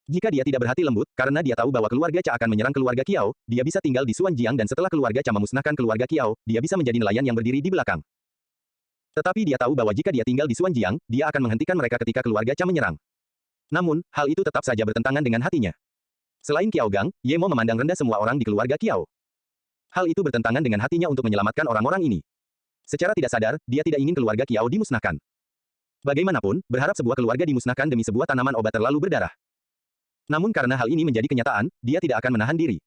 Jika dia tidak berhati lembut, karena dia tahu bahwa keluarga Cha akan menyerang keluarga Qiao, dia bisa tinggal di Suan Jiang dan setelah keluarga Cha memusnahkan keluarga Qiao, dia bisa menjadi nelayan yang berdiri di belakang. Tetapi dia tahu bahwa jika dia tinggal di Suan Jiang, dia akan menghentikan mereka ketika keluarga Cha menyerang. Namun, hal itu tetap saja bertentangan dengan hatinya. Selain Qiao Gang, Ye Mo memandang rendah semua orang di keluarga Qiao. Hal itu bertentangan dengan hatinya untuk menyelamatkan orang-orang ini. Secara tidak sadar, dia tidak ingin keluarga Qiao dimusnahkan. Bagaimanapun, berharap sebuah keluarga dimusnahkan demi sebuah tanaman obat terlalu berdarah. Namun karena hal ini menjadi kenyataan, dia tidak akan menahan diri.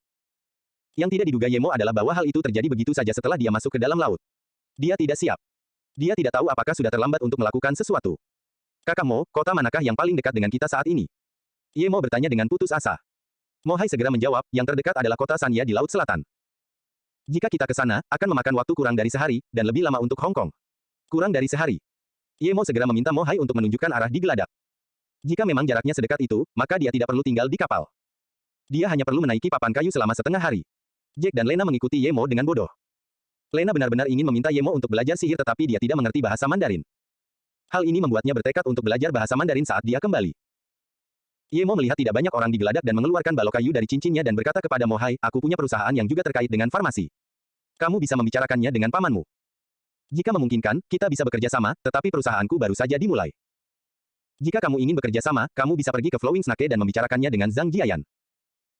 Yang tidak diduga Ye Mo adalah bahwa hal itu terjadi begitu saja setelah dia masuk ke dalam laut. Dia tidak siap. Dia tidak tahu apakah sudah terlambat untuk melakukan sesuatu. Kakak Mo, kota manakah yang paling dekat dengan kita saat ini? Ye Mo bertanya dengan putus asa. Mo Hai segera menjawab, yang terdekat adalah kota Sanya di Laut Selatan. Jika kita ke sana, akan memakan waktu kurang dari sehari, dan lebih lama untuk Hong Kong. Kurang dari sehari. Ye Mo segera meminta Mo Hai untuk menunjukkan arah di geladak. Jika memang jaraknya sedekat itu, maka dia tidak perlu tinggal di kapal. Dia hanya perlu menaiki papan kayu selama setengah hari. Jack dan Lena mengikuti Ye Mo dengan bodoh. Lena benar-benar ingin meminta Ye Mo untuk belajar sihir tetapi dia tidak mengerti bahasa Mandarin. Hal ini membuatnya bertekad untuk belajar bahasa Mandarin saat dia kembali. Ye Mo melihat tidak banyak orang di geladak dan mengeluarkan balok kayu dari cincinnya dan berkata kepada Mo Hai, aku punya perusahaan yang juga terkait dengan farmasi. Kamu bisa membicarakannya dengan pamanmu. Jika memungkinkan, kita bisa bekerja sama, tetapi perusahaanku baru saja dimulai. Jika kamu ingin bekerja sama, kamu bisa pergi ke Flowing Snake dan membicarakannya dengan Zhang Jiayan.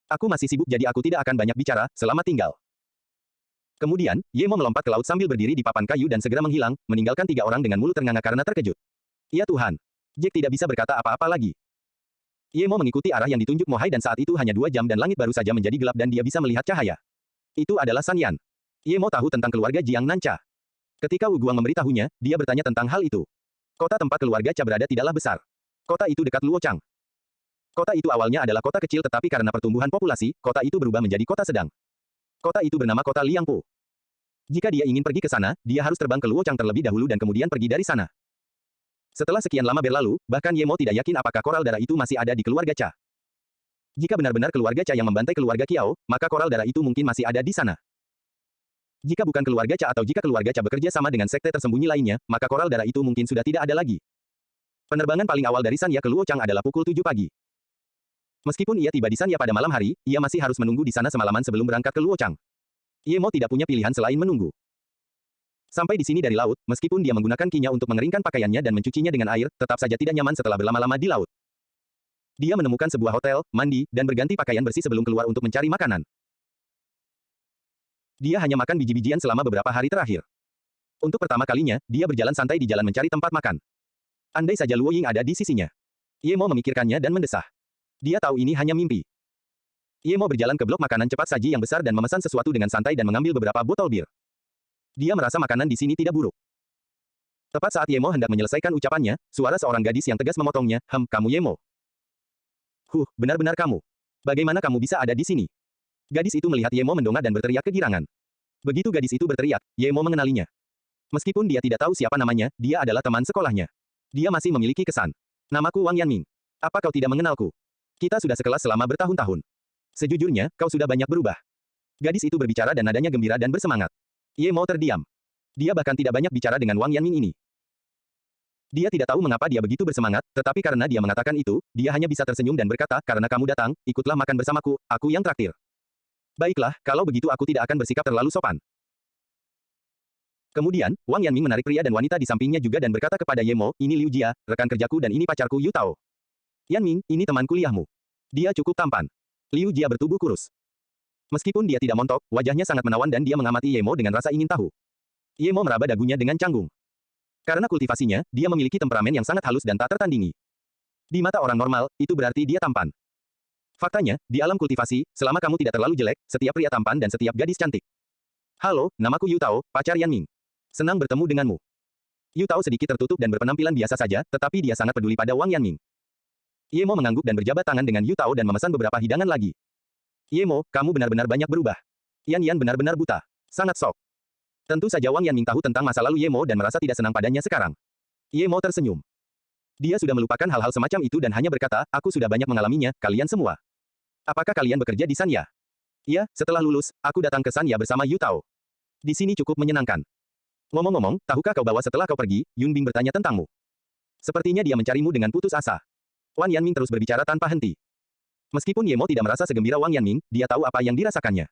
Aku masih sibuk jadi aku tidak akan banyak bicara, selamat tinggal. Kemudian, Ye Mo melompat ke laut sambil berdiri di papan kayu dan segera menghilang, meninggalkan 3 orang dengan mulut ternganga karena terkejut. Ya Tuhan. Jack tidak bisa berkata apa-apa lagi. Ye Mo mengikuti arah yang ditunjuk Mo Hai dan saat itu hanya 2 jam dan langit baru saja menjadi gelap dan dia bisa melihat cahaya. Itu adalah San Yan. Ye Mo tahu tentang keluarga Jiang Nancha. Ketika Wu Guang memberitahunya, dia bertanya tentang hal itu. Kota tempat keluarga Cha berada tidaklah besar. Kota itu dekat Luochang. Kota itu awalnya adalah kota kecil tetapi karena pertumbuhan populasi, kota itu berubah menjadi kota sedang. Kota itu bernama kota Liangpu. Jika dia ingin pergi ke sana, dia harus terbang ke Luochang terlebih dahulu dan kemudian pergi dari sana. Setelah sekian lama berlalu, bahkan Ye Mo tidak yakin apakah koral darah itu masih ada di keluarga Cha. Jika benar-benar keluarga Cha yang membantai keluarga Qiao, maka koral darah itu mungkin masih ada di sana. Jika bukan keluarga Cha atau jika keluarga Cha bekerja sama dengan sekte tersembunyi lainnya, maka koral darah itu mungkin sudah tidak ada lagi. Penerbangan paling awal dari Sanya ke Luochang adalah pukul 7 pagi. Meskipun ia tiba di Sanya pada malam hari, ia masih harus menunggu di sana semalaman sebelum berangkat ke Luochang. Ye Mo tidak punya pilihan selain menunggu. Sampai di sini dari laut, meskipun dia menggunakan kinya untuk mengeringkan pakaiannya dan mencucinya dengan air, tetap saja tidak nyaman setelah berlama-lama di laut. Dia menemukan sebuah hotel, mandi, dan berganti pakaian bersih sebelum keluar untuk mencari makanan. Dia hanya makan biji-bijian selama beberapa hari terakhir. Untuk pertama kalinya, dia berjalan santai di jalan mencari tempat makan. Andai saja Luo Ying ada di sisinya. Ye Mo memikirkannya dan mendesah. Dia tahu ini hanya mimpi. Ye Mo berjalan ke blok makanan cepat saji yang besar dan memesan sesuatu dengan santai dan mengambil beberapa botol bir. Dia merasa makanan di sini tidak buruk. Tepat saat Ye Mo hendak menyelesaikan ucapannya, suara seorang gadis yang tegas memotongnya, kamu Ye Mo. Benar-benar kamu. Bagaimana kamu bisa ada di sini? Gadis itu melihat Ye Mo mendongak dan berteriak kegirangan. Begitu gadis itu berteriak, Ye Mo mengenalinya. Meskipun dia tidak tahu siapa namanya, dia adalah teman sekolahnya. Dia masih memiliki kesan. Namaku Wang Yanming. Apa kau tidak mengenalku? Kita sudah sekelas selama bertahun-tahun. Sejujurnya, kau sudah banyak berubah. Gadis itu berbicara dan nadanya gembira dan bersemangat. Ye Mo terdiam. Dia bahkan tidak banyak bicara dengan Wang Yanming ini. Dia tidak tahu mengapa dia begitu bersemangat, tetapi karena dia mengatakan itu, dia hanya bisa tersenyum dan berkata, karena kamu datang, ikutlah makan bersamaku, aku yang traktir. Baiklah, kalau begitu aku tidak akan bersikap terlalu sopan. Kemudian, Wang Yanming menarik pria dan wanita di sampingnya juga dan berkata kepada Ye Mo, ini Liu Jia, rekan kerjaku dan ini pacarku Yu Tao. Yanming, ini teman kuliahmu. Dia cukup tampan. Liu Jia bertubuh kurus. Meskipun dia tidak montok, wajahnya sangat menawan dan dia mengamati Ye Mo dengan rasa ingin tahu. Ye Mo meraba dagunya dengan canggung. Karena kultivasinya, dia memiliki temperamen yang sangat halus dan tak tertandingi. Di mata orang normal, itu berarti dia tampan. Faktanya, di alam kultivasi, selama kamu tidak terlalu jelek, setiap pria tampan dan setiap gadis cantik. Halo, namaku Yu Tao, pacar Yanming. Senang bertemu denganmu. Yu Tao sedikit tertutup dan berpenampilan biasa saja, tetapi dia sangat peduli pada Wang Yanming. Ye Mo mengangguk dan berjabat tangan dengan Yu Tao dan memesan beberapa hidangan lagi. Ye Mo, kamu benar-benar banyak berubah. Yan benar-benar buta. Sangat sok. Tentu saja Wang Yanming tahu tentang masa lalu Ye Mo dan merasa tidak senang padanya sekarang. Ye Mo tersenyum. Dia sudah melupakan hal-hal semacam itu dan hanya berkata, aku sudah banyak mengalaminya, kalian semua. Apakah kalian bekerja di Sanya? Ya, setelah lulus, aku datang ke Sanya bersama Yu Tao. Di sini cukup menyenangkan. Ngomong-ngomong, tahukah kau bahwa setelah kau pergi, Yun Bing bertanya tentangmu? Sepertinya dia mencarimu dengan putus asa. Wang Yanming terus berbicara tanpa henti. Meskipun Ye Mo tidak merasa segembira Wang Yanming, dia tahu apa yang dirasakannya.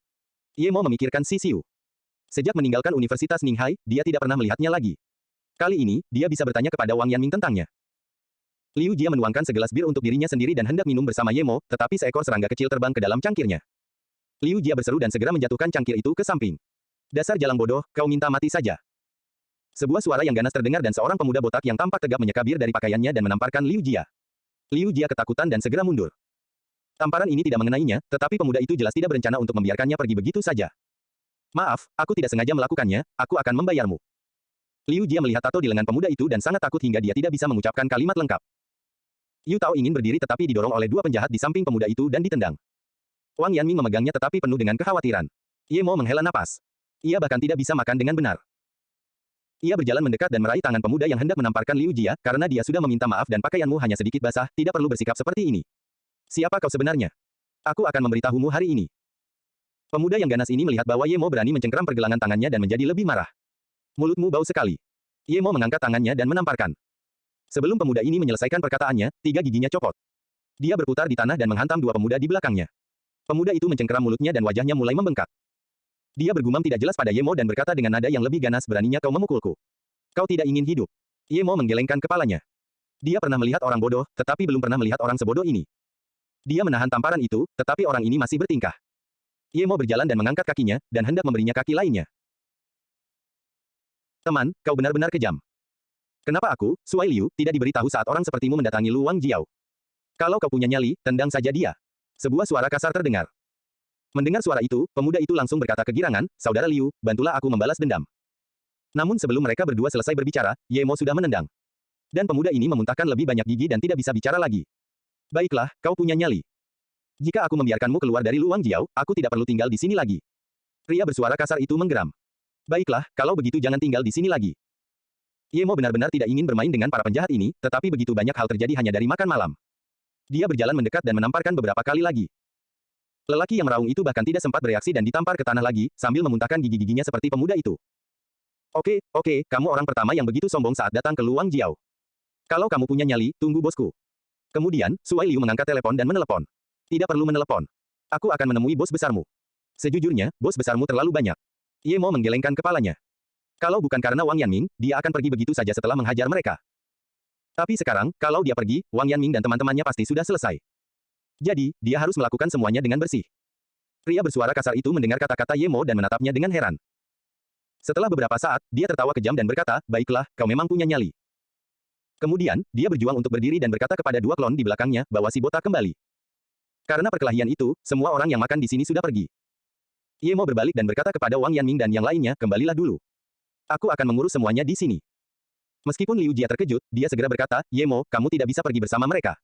Ye Mo memikirkan Si Xiu. Sejak meninggalkan Universitas Ninghai, dia tidak pernah melihatnya lagi. Kali ini, dia bisa bertanya kepada Wang Yanming tentangnya. Liu Jia menuangkan segelas bir untuk dirinya sendiri dan hendak minum bersama Ye Mo, tetapi seekor serangga kecil terbang ke dalam cangkirnya. Liu Jia berseru dan segera menjatuhkan cangkir itu ke samping. Dasar jalang bodoh, kau minta mati saja. Sebuah suara yang ganas terdengar dan seorang pemuda botak yang tampak tegap menyeka bir dari pakaiannya dan menamparkan Liu Jia. Liu Jia ketakutan dan segera mundur. Tamparan ini tidak mengenainya, tetapi pemuda itu jelas tidak berencana untuk membiarkannya pergi begitu saja. Maaf, aku tidak sengaja melakukannya, aku akan membayarmu. Liu Jia melihat tato di lengan pemuda itu dan sangat takut hingga dia tidak bisa mengucapkan kalimat lengkap. Yu Tao ingin berdiri tetapi didorong oleh dua penjahat di samping pemuda itu dan ditendang. Wang Yanming memegangnya tetapi penuh dengan kekhawatiran. Ye Mo menghela napas. Ia bahkan tidak bisa makan dengan benar. Ia berjalan mendekat dan meraih tangan pemuda yang hendak menamparkan Liu Jia, karena dia sudah meminta maaf dan pakaianmu hanya sedikit basah, tidak perlu bersikap seperti ini. Siapa kau sebenarnya? Aku akan memberitahumu hari ini. Pemuda yang ganas ini melihat bahwa Ye Mo berani mencengkeram pergelangan tangannya dan menjadi lebih marah. Mulutmu bau sekali. Ye Mo mengangkat tangannya dan menamparkan. Sebelum pemuda ini menyelesaikan perkataannya, 3 giginya copot. Dia berputar di tanah dan menghantam 2 pemuda di belakangnya. Pemuda itu mencengkeram mulutnya dan wajahnya mulai membengkak. Dia bergumam tidak jelas pada Ye Mo dan berkata dengan nada yang lebih ganas, beraninya kau memukulku. Kau tidak ingin hidup. Ye Mo menggelengkan kepalanya. Dia pernah melihat orang bodoh, tetapi belum pernah melihat orang sebodoh ini. Dia menahan tamparan itu, tetapi orang ini masih bertingkah. Ye Mo berjalan dan mengangkat kakinya, dan hendak memberinya kaki lainnya. Teman, kau benar-benar kejam. Kenapa aku, Suai Liu, tidak diberitahu saat orang sepertimu mendatangi Luang Jiao? Kalau kau punya nyali, tendang saja dia. Sebuah suara kasar terdengar. Mendengar suara itu, pemuda itu langsung berkata kegirangan, Saudara Liu, bantulah aku membalas dendam. Namun sebelum mereka berdua selesai berbicara, Ye Mo sudah menendang. Dan pemuda ini memuntahkan lebih banyak gigi dan tidak bisa bicara lagi. Baiklah, kau punya nyali. Jika aku membiarkanmu keluar dari Luang Jiao, aku tidak perlu tinggal di sini lagi. Pria bersuara kasar itu menggeram. Baiklah, kalau begitu jangan tinggal di sini lagi. Ye Mo benar-benar tidak ingin bermain dengan para penjahat ini, tetapi begitu banyak hal terjadi hanya dari makan malam. Dia berjalan mendekat dan menamparkan beberapa kali lagi. Lelaki yang meraung itu bahkan tidak sempat bereaksi dan ditampar ke tanah lagi, sambil memuntahkan gigi-giginya seperti pemuda itu. Oke, kamu orang pertama yang begitu sombong saat datang ke Luang Jiao. Kalau kamu punya nyali, tunggu bosku. Kemudian, Suai Liu mengangkat telepon dan menelepon. Tidak perlu menelepon. Aku akan menemui bos besarmu. Sejujurnya, bos besarmu terlalu banyak. Ye Mo menggelengkan kepalanya. Kalau bukan karena Wang Yanming, dia akan pergi begitu saja setelah menghajar mereka. Tapi sekarang, kalau dia pergi, Wang Yanming dan teman-temannya pasti sudah selesai. Jadi, dia harus melakukan semuanya dengan bersih. Pria bersuara kasar itu mendengar kata-kata Ye Mo dan menatapnya dengan heran. Setelah beberapa saat, dia tertawa kejam dan berkata, baiklah, kau memang punya nyali. Kemudian, dia berjuang untuk berdiri dan berkata kepada 2 klon di belakangnya, bahwa si botak kembali. Karena perkelahian itu, semua orang yang makan di sini sudah pergi. Ye Mo berbalik dan berkata kepada Wang Yanming dan yang lainnya, kembalilah dulu. Aku akan mengurus semuanya di sini. Meskipun Liu Jia terkejut, dia segera berkata, Ye Mo, kamu tidak bisa pergi bersama mereka.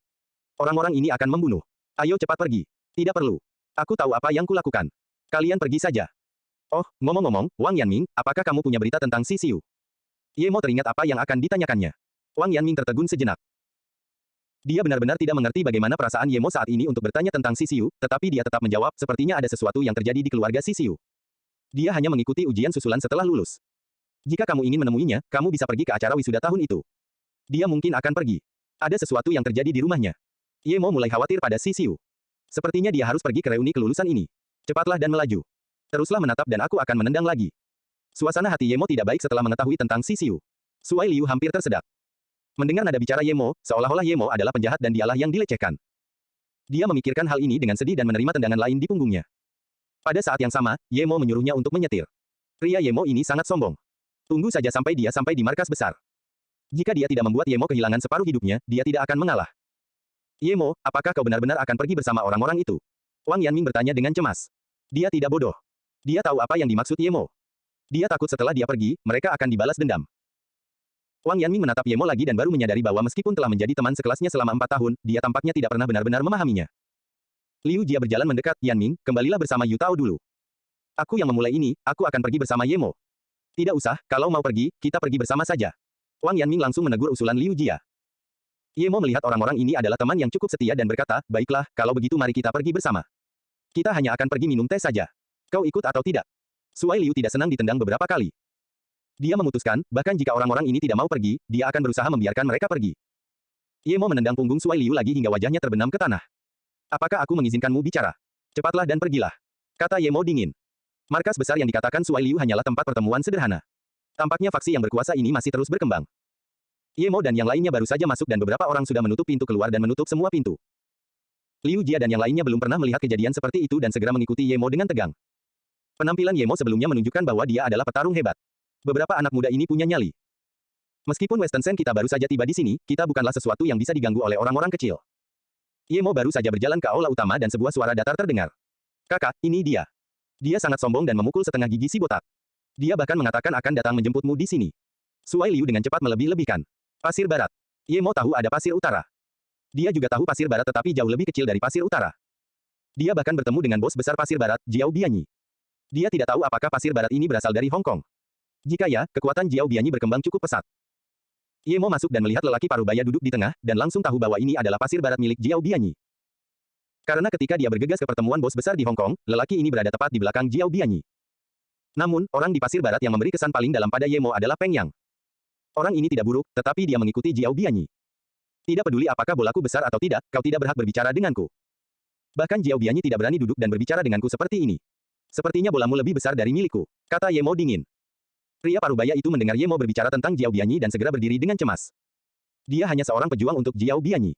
Orang-orang ini akan membunuh. Ayo cepat pergi. Tidak perlu. Aku tahu apa yang kulakukan. Kalian pergi saja. Oh, ngomong-ngomong, Wang Yanming, apakah kamu punya berita tentang Si Xiu? Ye Mo teringat apa yang akan ditanyakannya. Wang Yanming tertegun sejenak. Dia benar-benar tidak mengerti bagaimana perasaan Ye Mo saat ini untuk bertanya tentang Si Xiu, tetapi dia tetap menjawab, sepertinya ada sesuatu yang terjadi di keluarga Si Xiu. Dia hanya mengikuti ujian susulan setelah lulus. Jika kamu ingin menemuinya, kamu bisa pergi ke acara wisuda tahun itu. Dia mungkin akan pergi. Ada sesuatu yang terjadi di rumahnya. Ye Mo mulai khawatir pada Si Xiu. Sepertinya dia harus pergi ke reuni kelulusan ini. Cepatlah dan melaju. Teruslah menatap dan aku akan menendang lagi. Suasana hati Ye Mo tidak baik setelah mengetahui tentang Si Xiu. Suai Liu hampir tersedak. Mendengar nada bicara Ye Mo, seolah-olah Ye Mo adalah penjahat dan dialah yang dilecehkan. Dia memikirkan hal ini dengan sedih dan menerima tendangan lain di punggungnya. Pada saat yang sama, Ye Mo menyuruhnya untuk menyetir. Pria Ye Mo ini sangat sombong. Tunggu saja sampai dia sampai di markas besar. Jika dia tidak membuat Ye Mo kehilangan separuh hidupnya, dia tidak akan mengalah. Ye Mo, apakah kau benar-benar akan pergi bersama orang-orang itu? Wang Yanming bertanya dengan cemas. Dia tidak bodoh. Dia tahu apa yang dimaksud Ye Mo. Dia takut setelah dia pergi, mereka akan dibalas dendam. Wang Yanming menatap Ye Mo lagi dan baru menyadari bahwa meskipun telah menjadi teman sekelasnya selama 4 tahun, dia tampaknya tidak pernah benar-benar memahaminya. Liu Jia berjalan mendekat, Yanming, kembalilah bersama Yu Tao dulu. Aku yang memulai ini, aku akan pergi bersama Ye Mo. Tidak usah, kalau mau pergi, kita pergi bersama saja. Wang Yanming langsung menegur usulan Liu Jia. Ye Mo melihat orang-orang ini adalah teman yang cukup setia dan berkata, baiklah, kalau begitu mari kita pergi bersama. Kita hanya akan pergi minum teh saja. Kau ikut atau tidak? Suai Liu tidak senang ditendang beberapa kali. Dia memutuskan, bahkan jika orang-orang ini tidak mau pergi, dia akan berusaha membiarkan mereka pergi. Ye Mo menendang punggung Suai Liu lagi hingga wajahnya terbenam ke tanah. Apakah aku mengizinkanmu bicara? Cepatlah dan pergilah. Kata Ye Mo dingin. Markas besar yang dikatakan Suai Liu hanyalah tempat pertemuan sederhana. Tampaknya faksi yang berkuasa ini masih terus berkembang. Ye Mo dan yang lainnya baru saja masuk dan beberapa orang sudah menutup pintu keluar dan menutup semua pintu. Liu Jia dan yang lainnya belum pernah melihat kejadian seperti itu dan segera mengikuti Ye Mo dengan tegang. Penampilan Ye Mo sebelumnya menunjukkan bahwa dia adalah petarung hebat. Beberapa anak muda ini punya nyali. Meskipun Western Sen kita baru saja tiba di sini, kita bukanlah sesuatu yang bisa diganggu oleh orang-orang kecil. Ye Mo baru saja berjalan ke aula utama dan sebuah suara datar terdengar. Kakak, ini dia. Dia sangat sombong dan memukul setengah gigi si botak. Dia bahkan mengatakan akan datang menjemputmu di sini. Suai Liu dengan cepat melebih-lebihkan. Pasir barat. Ye Mo tahu ada pasir utara. Dia juga tahu pasir barat tetapi jauh lebih kecil dari pasir utara. Dia bahkan bertemu dengan bos besar pasir barat, Jiao Bianyi. Dia tidak tahu apakah pasir barat ini berasal dari Hong Kong. Jika ya, kekuatan Jiao Bianyi berkembang cukup pesat. Ye Mo masuk dan melihat lelaki parubaya duduk di tengah, dan langsung tahu bahwa ini adalah pasir barat milik Jiao Bianyi. Karena ketika dia bergegas ke pertemuan bos besar di Hong Kong, lelaki ini berada tepat di belakang Jiao Bianyi. Namun, orang di pasir barat yang memberi kesan paling dalam pada Ye Mo adalah Peng Yang. Orang ini tidak buruk, tetapi dia mengikuti Jiao Bianyi. Tidak peduli apakah bolaku besar atau tidak, kau tidak berhak berbicara denganku. Bahkan Jiao Bianyi tidak berani duduk dan berbicara denganku seperti ini. Sepertinya bolamu lebih besar dari milikku, kata Ye Mo dingin. Pria parubaya itu mendengar Ye Mo berbicara tentang Jiao Bianyi dan segera berdiri dengan cemas. Dia hanya seorang pejuang untuk Jiao Bianyi.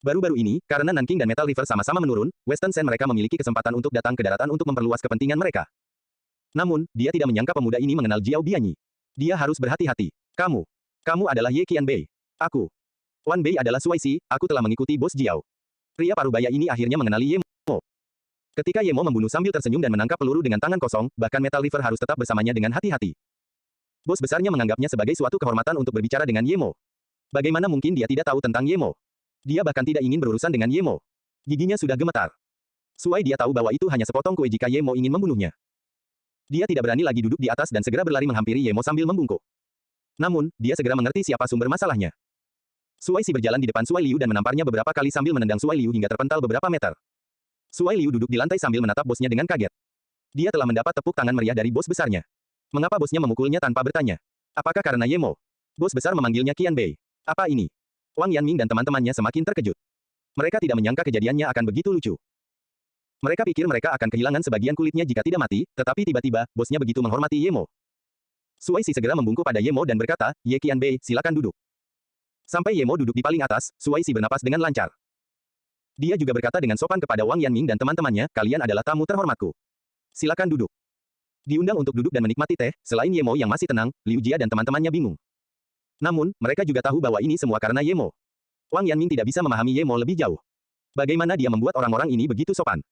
Baru-baru ini, karena Nanking dan Metal River sama-sama menurun, Western Sen mereka memiliki kesempatan untuk datang ke daratan untuk memperluas kepentingan mereka. Namun, dia tidak menyangka pemuda ini mengenal Jiao Bianyi. Dia harus berhati-hati. Kamu adalah Ye Qianbei. Aku. Wan Bei adalah Suai-si, aku telah mengikuti bos Jiao. Pria parubaya ini akhirnya mengenali Ye Mo. Ketika Ye Mo membunuh sambil tersenyum dan menangkap peluru dengan tangan kosong, bahkan Metal River harus tetap bersamanya dengan hati-hati. Bos besarnya menganggapnya sebagai suatu kehormatan untuk berbicara dengan Ye Mo. Bagaimana mungkin dia tidak tahu tentang Ye Mo? Dia bahkan tidak ingin berurusan dengan Ye Mo. Giginya sudah gemetar. Suai dia tahu bahwa itu hanya sepotong kue jika Ye Mo ingin membunuhnya. Dia tidak berani lagi duduk di atas dan segera berlari menghampiri Ye Mo sambil membungkuk. Namun, dia segera mengerti siapa sumber masalahnya. Suai Si berjalan di depan Suai Liu dan menamparnya beberapa kali sambil menendang Suai Liu hingga terpental beberapa meter. Suai Liu duduk di lantai sambil menatap bosnya dengan kaget. Dia telah mendapat tepuk tangan meriah dari bos besarnya. Mengapa bosnya memukulnya tanpa bertanya? Apakah karena Ye Mo? Bos besar memanggilnya Qianbei. Apa ini? Wang Yanming dan teman-temannya semakin terkejut. Mereka tidak menyangka kejadiannya akan begitu lucu. Mereka pikir mereka akan kehilangan sebagian kulitnya jika tidak mati, tetapi tiba-tiba, bosnya begitu menghormati Ye Mo. Suai Si segera membungkuk pada Ye Mo dan berkata, Ye Qianbei, silakan duduk. Sampai Ye Mo duduk di paling atas, Suai Si bernapas dengan lancar. Dia juga berkata dengan sopan kepada Wang Yanming dan teman-temannya, kalian adalah tamu terhormatku. Silakan duduk. Diundang untuk duduk dan menikmati teh, selain Ye Mo yang masih tenang, Liu Jia dan teman-temannya bingung. Namun, mereka juga tahu bahwa ini semua karena Ye Mo. Wang Yanming tidak bisa memahami Ye Mo lebih jauh. Bagaimana dia membuat orang-orang ini begitu sopan?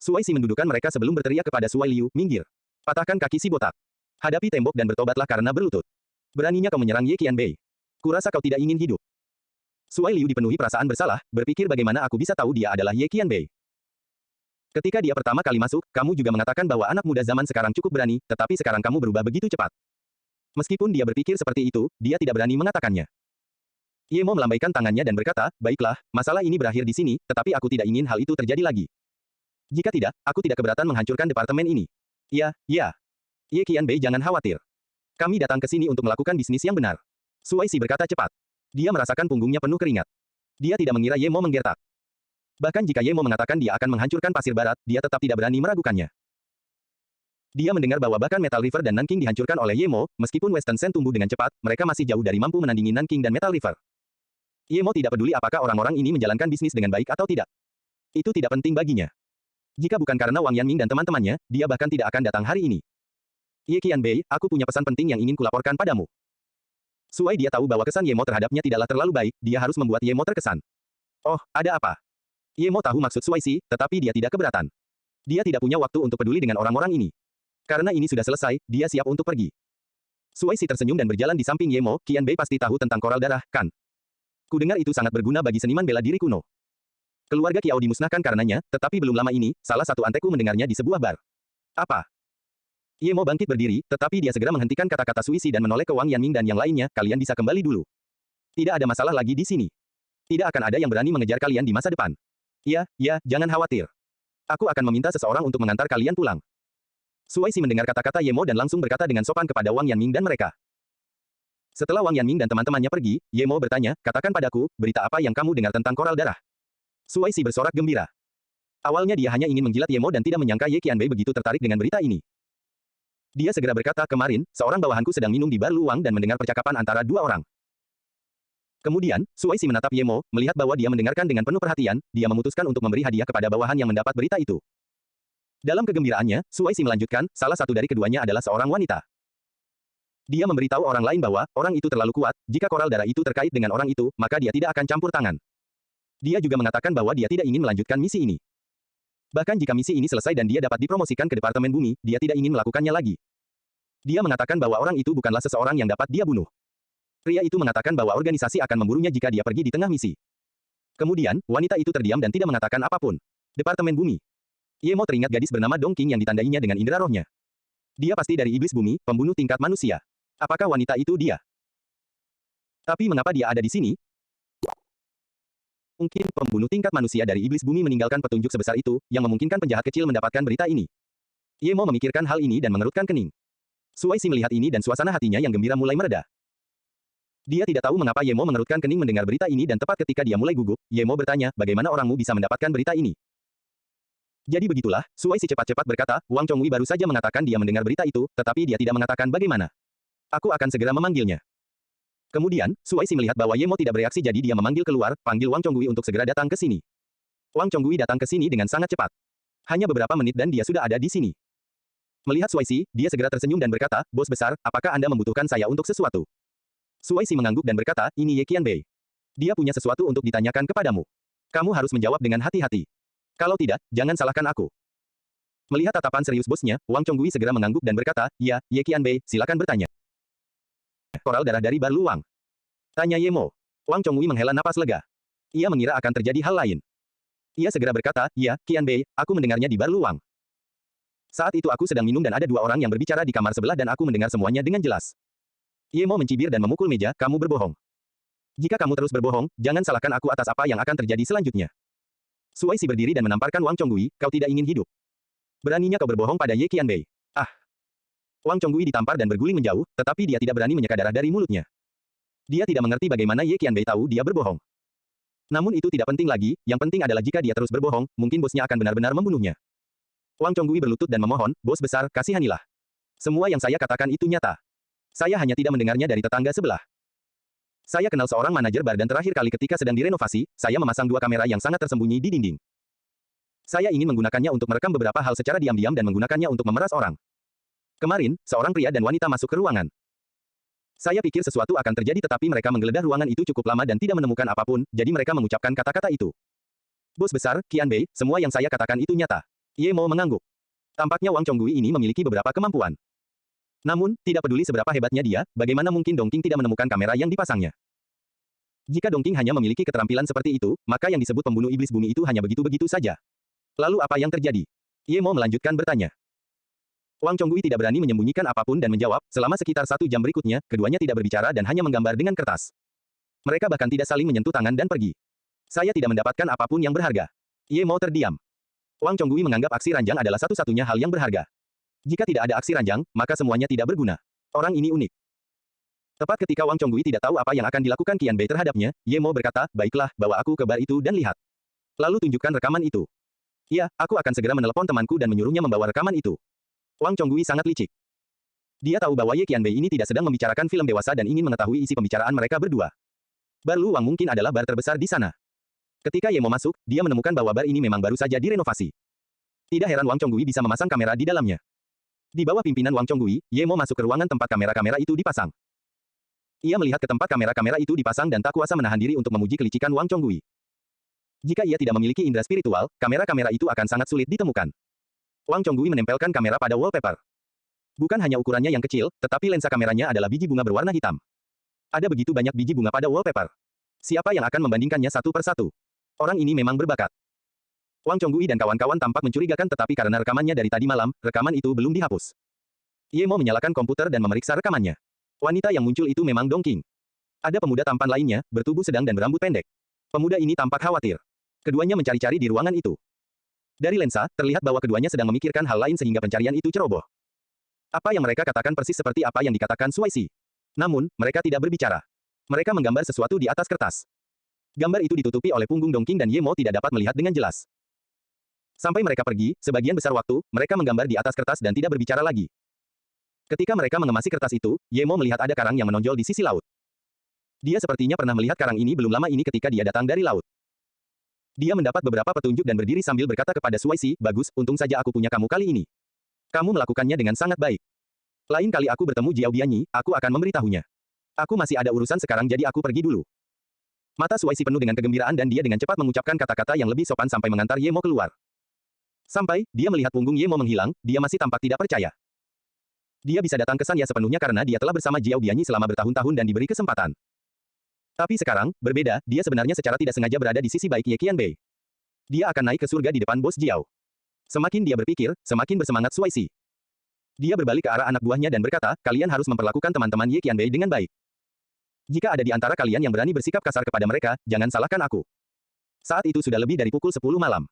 Suai Si mendudukkan mereka sebelum berteriak kepada Suai Liu, minggir. Patahkan kaki si botak. Hadapi tembok dan bertobatlah karena berlutut. Beraninya kau menyerang Ye Qianbei. Kurasa kau tidak ingin hidup. Suai Liu dipenuhi perasaan bersalah, berpikir bagaimana aku bisa tahu dia adalah Ye Qianbei. Ketika dia pertama kali masuk, kamu juga mengatakan bahwa anak muda zaman sekarang cukup berani, tetapi sekarang kamu berubah begitu cepat. Meskipun dia berpikir seperti itu, dia tidak berani mengatakannya. Ye Mo melambaikan tangannya dan berkata, baiklah, masalah ini berakhir di sini, tetapi aku tidak ingin hal itu terjadi lagi. Jika tidak, aku tidak keberatan menghancurkan departemen ini. Ya. Ye Qianbei jangan khawatir. Kami datang ke sini untuk melakukan bisnis yang benar. Suai Si berkata cepat. Dia merasakan punggungnya penuh keringat. Dia tidak mengira Ye Mo menggertak. Bahkan jika Ye Mo mengatakan dia akan menghancurkan pasir barat, dia tetap tidak berani meragukannya. Dia mendengar bahwa bahkan Metal River dan Nanking dihancurkan oleh Ye Mo, meskipun Western Sen tumbuh dengan cepat, mereka masih jauh dari mampu menandingi Nanking dan Metal River. Ye Mo tidak peduli apakah orang-orang ini menjalankan bisnis dengan baik atau tidak. Itu tidak penting baginya. Jika bukan karena Wang Yanming dan teman-temannya, dia bahkan tidak akan datang hari ini. Ye Qianbei, aku punya pesan penting yang ingin kulaporkan padamu. Suai dia tahu bahwa kesan Ye Mo terhadapnya tidaklah terlalu baik, dia harus membuat Ye Mo terkesan. Oh, ada apa? Ye Mo tahu maksud Suai Si, tetapi dia tidak keberatan. Dia tidak punya waktu untuk peduli dengan orang-orang ini. Karena ini sudah selesai, dia siap untuk pergi. Suai Si tersenyum dan berjalan di samping Ye Mo, Qianbei pasti tahu tentang koral darah, kan? Kudengar itu sangat berguna bagi seniman bela diri kuno. Keluarga Qiao dimusnahkan karenanya, tetapi belum lama ini, salah satu antekku mendengarnya di sebuah bar. Apa? Ye Mo bangkit berdiri, tetapi dia segera menghentikan kata-kata Suisi dan menoleh ke Wang Yanming dan yang lainnya, kalian bisa kembali dulu. Tidak ada masalah lagi di sini. Tidak akan ada yang berani mengejar kalian di masa depan. Ya, jangan khawatir. Aku akan meminta seseorang untuk mengantar kalian pulang. Suai Si mendengar kata-kata Ye Mo dan langsung berkata dengan sopan kepada Wang Yanming dan mereka. Setelah Wang Yanming dan teman-temannya pergi, Ye Mo bertanya, katakan padaku, berita apa yang kamu dengar tentang koral darah? Suai Si bersorak gembira. Awalnya dia hanya ingin menjilat Ye Mo dan tidak menyangka Ye Qianbei begitu tertarik dengan berita ini. Dia segera berkata, kemarin, seorang bawahanku sedang minum di bar Luwang dan mendengar percakapan antara dua orang. Kemudian, Suaisi menatap Yemo, melihat bahwa dia mendengarkan dengan penuh perhatian, dia memutuskan untuk memberi hadiah kepada bawahan yang mendapat berita itu. Dalam kegembiraannya, Suaisi melanjutkan, salah satu dari keduanya adalah seorang wanita. Dia memberitahu orang lain bahwa, orang itu terlalu kuat, jika koral darah itu terkait dengan orang itu, maka dia tidak akan campur tangan. Dia juga mengatakan bahwa dia tidak ingin melanjutkan misi ini. Bahkan jika misi ini selesai dan dia dapat dipromosikan ke Departemen Bumi, dia tidak ingin melakukannya lagi. Dia mengatakan bahwa orang itu bukanlah seseorang yang dapat dia bunuh. Pria itu mengatakan bahwa organisasi akan memburunya jika dia pergi di tengah misi. Kemudian, wanita itu terdiam dan tidak mengatakan apapun. Departemen Bumi. Yemo teringat gadis bernama Dong Qing yang ditandainya dengan indera rohnya. Dia pasti dari iblis bumi, pembunuh tingkat manusia. Apakah wanita itu dia? Tapi mengapa dia ada di sini? Mungkin pembunuh tingkat manusia dari iblis bumi meninggalkan petunjuk sebesar itu, yang memungkinkan penjahat kecil mendapatkan berita ini. Yemo memikirkan hal ini dan mengerutkan kening. Suaisi melihat ini dan suasana hatinya yang gembira mulai mereda. Dia tidak tahu mengapa Yemo mengerutkan kening mendengar berita ini dan tepat ketika dia mulai gugup, Yemo bertanya, bagaimana orangmu bisa mendapatkan berita ini? Jadi begitulah, Suaisi cepat-cepat berkata, Wang Chongwei baru saja mengatakan dia mendengar berita itu, tetapi dia tidak mengatakan bagaimana. Aku akan segera memanggilnya. Kemudian, Suaisi melihat bahwa Yemo tidak bereaksi jadi dia memanggil keluar, panggil Wang Chongwei untuk segera datang ke sini. Wang Chongwei datang ke sini dengan sangat cepat. Hanya beberapa menit dan dia sudah ada di sini. Melihat Suaisi, dia segera tersenyum dan berkata, Bos besar, apakah Anda membutuhkan saya untuk sesuatu? Suaisi mengangguk dan berkata, ini Ye Qianbei. Dia punya sesuatu untuk ditanyakan kepadamu. Kamu harus menjawab dengan hati-hati. Kalau tidak, jangan salahkan aku. Melihat tatapan serius bosnya, Wang Chongwei segera mengangguk dan berkata, ya, Ye Qianbei, silakan bertanya. Koral darah dari Bar Luwang. Tanya Yemo. Wang Chongwei menghela napas lega. Ia mengira akan terjadi hal lain. Ia segera berkata, ya, Qianbei, aku mendengarnya di Bar Luwang. Saat itu aku sedang minum dan ada dua orang yang berbicara di kamar sebelah dan aku mendengar semuanya dengan jelas. Yemo mencibir dan memukul meja, kamu berbohong. Jika kamu terus berbohong, jangan salahkan aku atas apa yang akan terjadi selanjutnya. Suaisi berdiri dan menamparkan Wang Chongwei, kau tidak ingin hidup. Beraninya kau berbohong pada Ye Qianbei. Ah! Wang Chongwei ditampar dan berguling menjauh, tetapi dia tidak berani menyeka darah dari mulutnya. Dia tidak mengerti bagaimana Ye Qianbei tahu dia berbohong. Namun itu tidak penting lagi, yang penting adalah jika dia terus berbohong, mungkin bosnya akan benar-benar membunuhnya. Wang Chongwei berlutut dan memohon, bos besar, kasihanilah. Semua yang saya katakan itu nyata. Saya hanya tidak mendengarnya dari tetangga sebelah. Saya kenal seorang manajer bar dan terakhir kali ketika sedang direnovasi, saya memasang dua kamera yang sangat tersembunyi di dinding. Saya ingin menggunakannya untuk merekam beberapa hal secara diam-diam dan menggunakannya untuk memeras orang. Kemarin, seorang pria dan wanita masuk ke ruangan. Saya pikir sesuatu akan terjadi tetapi mereka menggeledah ruangan itu cukup lama dan tidak menemukan apapun, jadi mereka mengucapkan kata-kata itu. Bos besar, Qianbei, semua yang saya katakan itu nyata. Yemo mengangguk. Tampaknya Wang Chongwei ini memiliki beberapa kemampuan. Namun, tidak peduli seberapa hebatnya dia, bagaimana mungkin Dong Qing tidak menemukan kamera yang dipasangnya. Jika Dong Qing hanya memiliki keterampilan seperti itu, maka yang disebut pembunuh iblis bumi itu hanya begitu-begitu saja. Lalu apa yang terjadi? Yemo melanjutkan bertanya. Wang Chongwei tidak berani menyembunyikan apapun dan menjawab, selama sekitar 1 jam berikutnya, keduanya tidak berbicara dan hanya menggambar dengan kertas. Mereka bahkan tidak saling menyentuh tangan dan pergi. Saya tidak mendapatkan apapun yang berharga. Yemo terdiam. Wang Chongwei menganggap aksi ranjang adalah satu-satunya hal yang berharga. Jika tidak ada aksi ranjang, maka semuanya tidak berguna. Orang ini unik. Tepat ketika Wang Chongwei tidak tahu apa yang akan dilakukan Qianbei terhadapnya, Yemo berkata, baiklah, bawa aku ke bar itu dan lihat. Lalu tunjukkan rekaman itu. Ya, aku akan segera menelepon temanku dan menyuruhnya membawa rekaman itu. Wang Chongwei sangat licik. Dia tahu bahwa Ye Qianbei ini tidak sedang membicarakan film dewasa dan ingin mengetahui isi pembicaraan mereka berdua. Bar Luwang mungkin adalah bar terbesar di sana. Ketika Yemo masuk, dia menemukan bahwa bar ini memang baru saja direnovasi. Tidak heran Wang Chongwei bisa memasang kamera di dalamnya. Di bawah pimpinan Wang Chongwei, Yemo masuk ke ruangan tempat kamera-kamera itu dipasang. Ia melihat ke tempat kamera-kamera itu dipasang dan tak kuasa menahan diri untuk memuji kelicikan Wang Chongwei. Jika ia tidak memiliki indera spiritual, kamera-kamera itu akan sangat sulit ditemukan. Wang Chongwei menempelkan kamera pada wallpaper. Bukan hanya ukurannya yang kecil, tetapi lensa kameranya adalah biji bunga berwarna hitam. Ada begitu banyak biji bunga pada wallpaper. Siapa yang akan membandingkannya satu persatu? Orang ini memang berbakat. Wang Chongwei dan kawan-kawan tampak mencurigakan tetapi karena rekamannya dari tadi malam, rekaman itu belum dihapus. Yemo menyalakan komputer dan memeriksa rekamannya. Wanita yang muncul itu memang Dong Qing. Ada pemuda tampan lainnya, bertubuh sedang dan berambut pendek. Pemuda ini tampak khawatir. Keduanya mencari-cari di ruangan itu. Dari lensa, terlihat bahwa keduanya sedang memikirkan hal lain sehingga pencarian itu ceroboh. Apa yang mereka katakan persis seperti apa yang dikatakan Suaisi. Namun, mereka tidak berbicara. Mereka menggambar sesuatu di atas kertas. Gambar itu ditutupi oleh punggung Dong Qing dan Yemo tidak dapat melihat dengan jelas. Sampai mereka pergi, sebagian besar waktu, mereka menggambar di atas kertas dan tidak berbicara lagi. Ketika mereka mengemasi kertas itu, Yemo melihat ada karang yang menonjol di sisi laut. Dia sepertinya pernah melihat karang ini belum lama ini ketika dia datang dari laut. Dia mendapat beberapa petunjuk dan berdiri sambil berkata kepada Suaisi, bagus, untung saja aku punya kamu kali ini. Kamu melakukannya dengan sangat baik. Lain kali aku bertemu Jiao Bianyi, aku akan memberitahunya. Aku masih ada urusan sekarang jadi aku pergi dulu. Mata Suaisi penuh dengan kegembiraan dan dia dengan cepat mengucapkan kata-kata yang lebih sopan sampai mengantar Ye Mo keluar. Sampai, dia melihat punggung Ye Mo menghilang, dia masih tampak tidak percaya. Dia bisa datang ke Sanya sepenuhnya karena dia telah bersama Jiao Bianyi selama bertahun-tahun dan diberi kesempatan. Tapi sekarang, berbeda, dia sebenarnya secara tidak sengaja berada di sisi baik Ye Qianbei. Dia akan naik ke surga di depan bos Jiao. Semakin dia berpikir, semakin bersemangat Suaisi. Dia berbalik ke arah anak buahnya dan berkata, kalian harus memperlakukan teman-teman Ye Qianbei dengan baik. Jika ada di antara kalian yang berani bersikap kasar kepada mereka, jangan salahkan aku. Saat itu sudah lebih dari pukul 10 malam.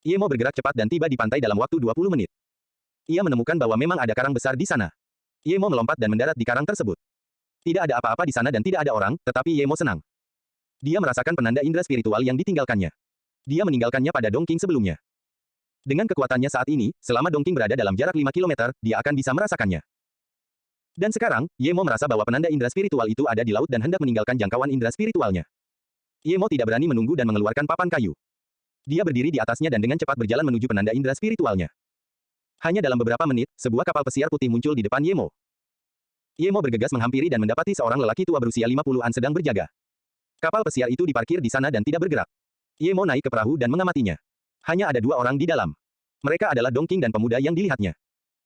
Ye Mo bergerak cepat dan tiba di pantai dalam waktu 20 menit. Ia menemukan bahwa memang ada karang besar di sana. Ye Mo melompat dan mendarat di karang tersebut. Tidak ada apa-apa di sana dan tidak ada orang, tetapi Ye Mo senang. Dia merasakan penanda indera spiritual yang ditinggalkannya. Dia meninggalkannya pada Dongqing sebelumnya. Dengan kekuatannya saat ini, selama Dongqing berada dalam jarak 5 km, dia akan bisa merasakannya. Dan sekarang, Ye Mo merasa bahwa penanda indera spiritual itu ada di laut dan hendak meninggalkan jangkauan indera spiritualnya. Ye Mo tidak berani menunggu dan mengeluarkan papan kayu. Dia berdiri di atasnya dan dengan cepat berjalan menuju penanda indera spiritualnya. Hanya dalam beberapa menit, sebuah kapal pesiar putih muncul di depan Ye Mo. Ye Mo bergegas menghampiri dan mendapati seorang lelaki tua berusia 50-an sedang berjaga. Kapal pesiar itu diparkir di sana dan tidak bergerak. Ye Mo naik ke perahu dan mengamatinya. Hanya ada 2 orang di dalam. Mereka adalah Dongqing dan pemuda yang dilihatnya.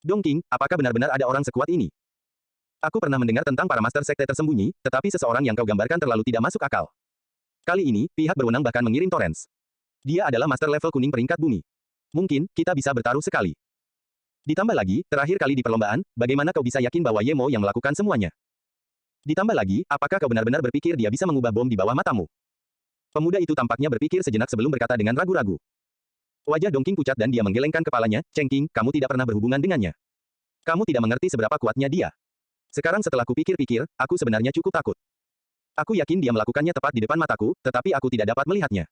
Dongqing, apakah benar-benar ada orang sekuat ini? Aku pernah mendengar tentang para master sekte tersembunyi, tetapi seseorang yang kau gambarkan terlalu tidak masuk akal. Kali ini, pihak berwenang bahkan mengirim Torrens. Dia adalah master level kuning peringkat bumi. Mungkin, kita bisa bertaruh sekali. Ditambah lagi, terakhir kali di perlombaan, bagaimana kau bisa yakin bahwa Ye Mo yang melakukan semuanya? Ditambah lagi, apakah kau benar-benar berpikir dia bisa mengubah bom di bawah matamu? Pemuda itu tampaknya berpikir sejenak sebelum berkata dengan ragu-ragu. Wajah Dongqing pucat dan dia menggelengkan kepalanya, Cheng Qing, kamu tidak pernah berhubungan dengannya. Kamu tidak mengerti seberapa kuatnya dia. Sekarang setelah kupikir-pikir, aku sebenarnya cukup takut. Aku yakin dia melakukannya tepat di depan mataku, tetapi aku tidak dapat melihatnya.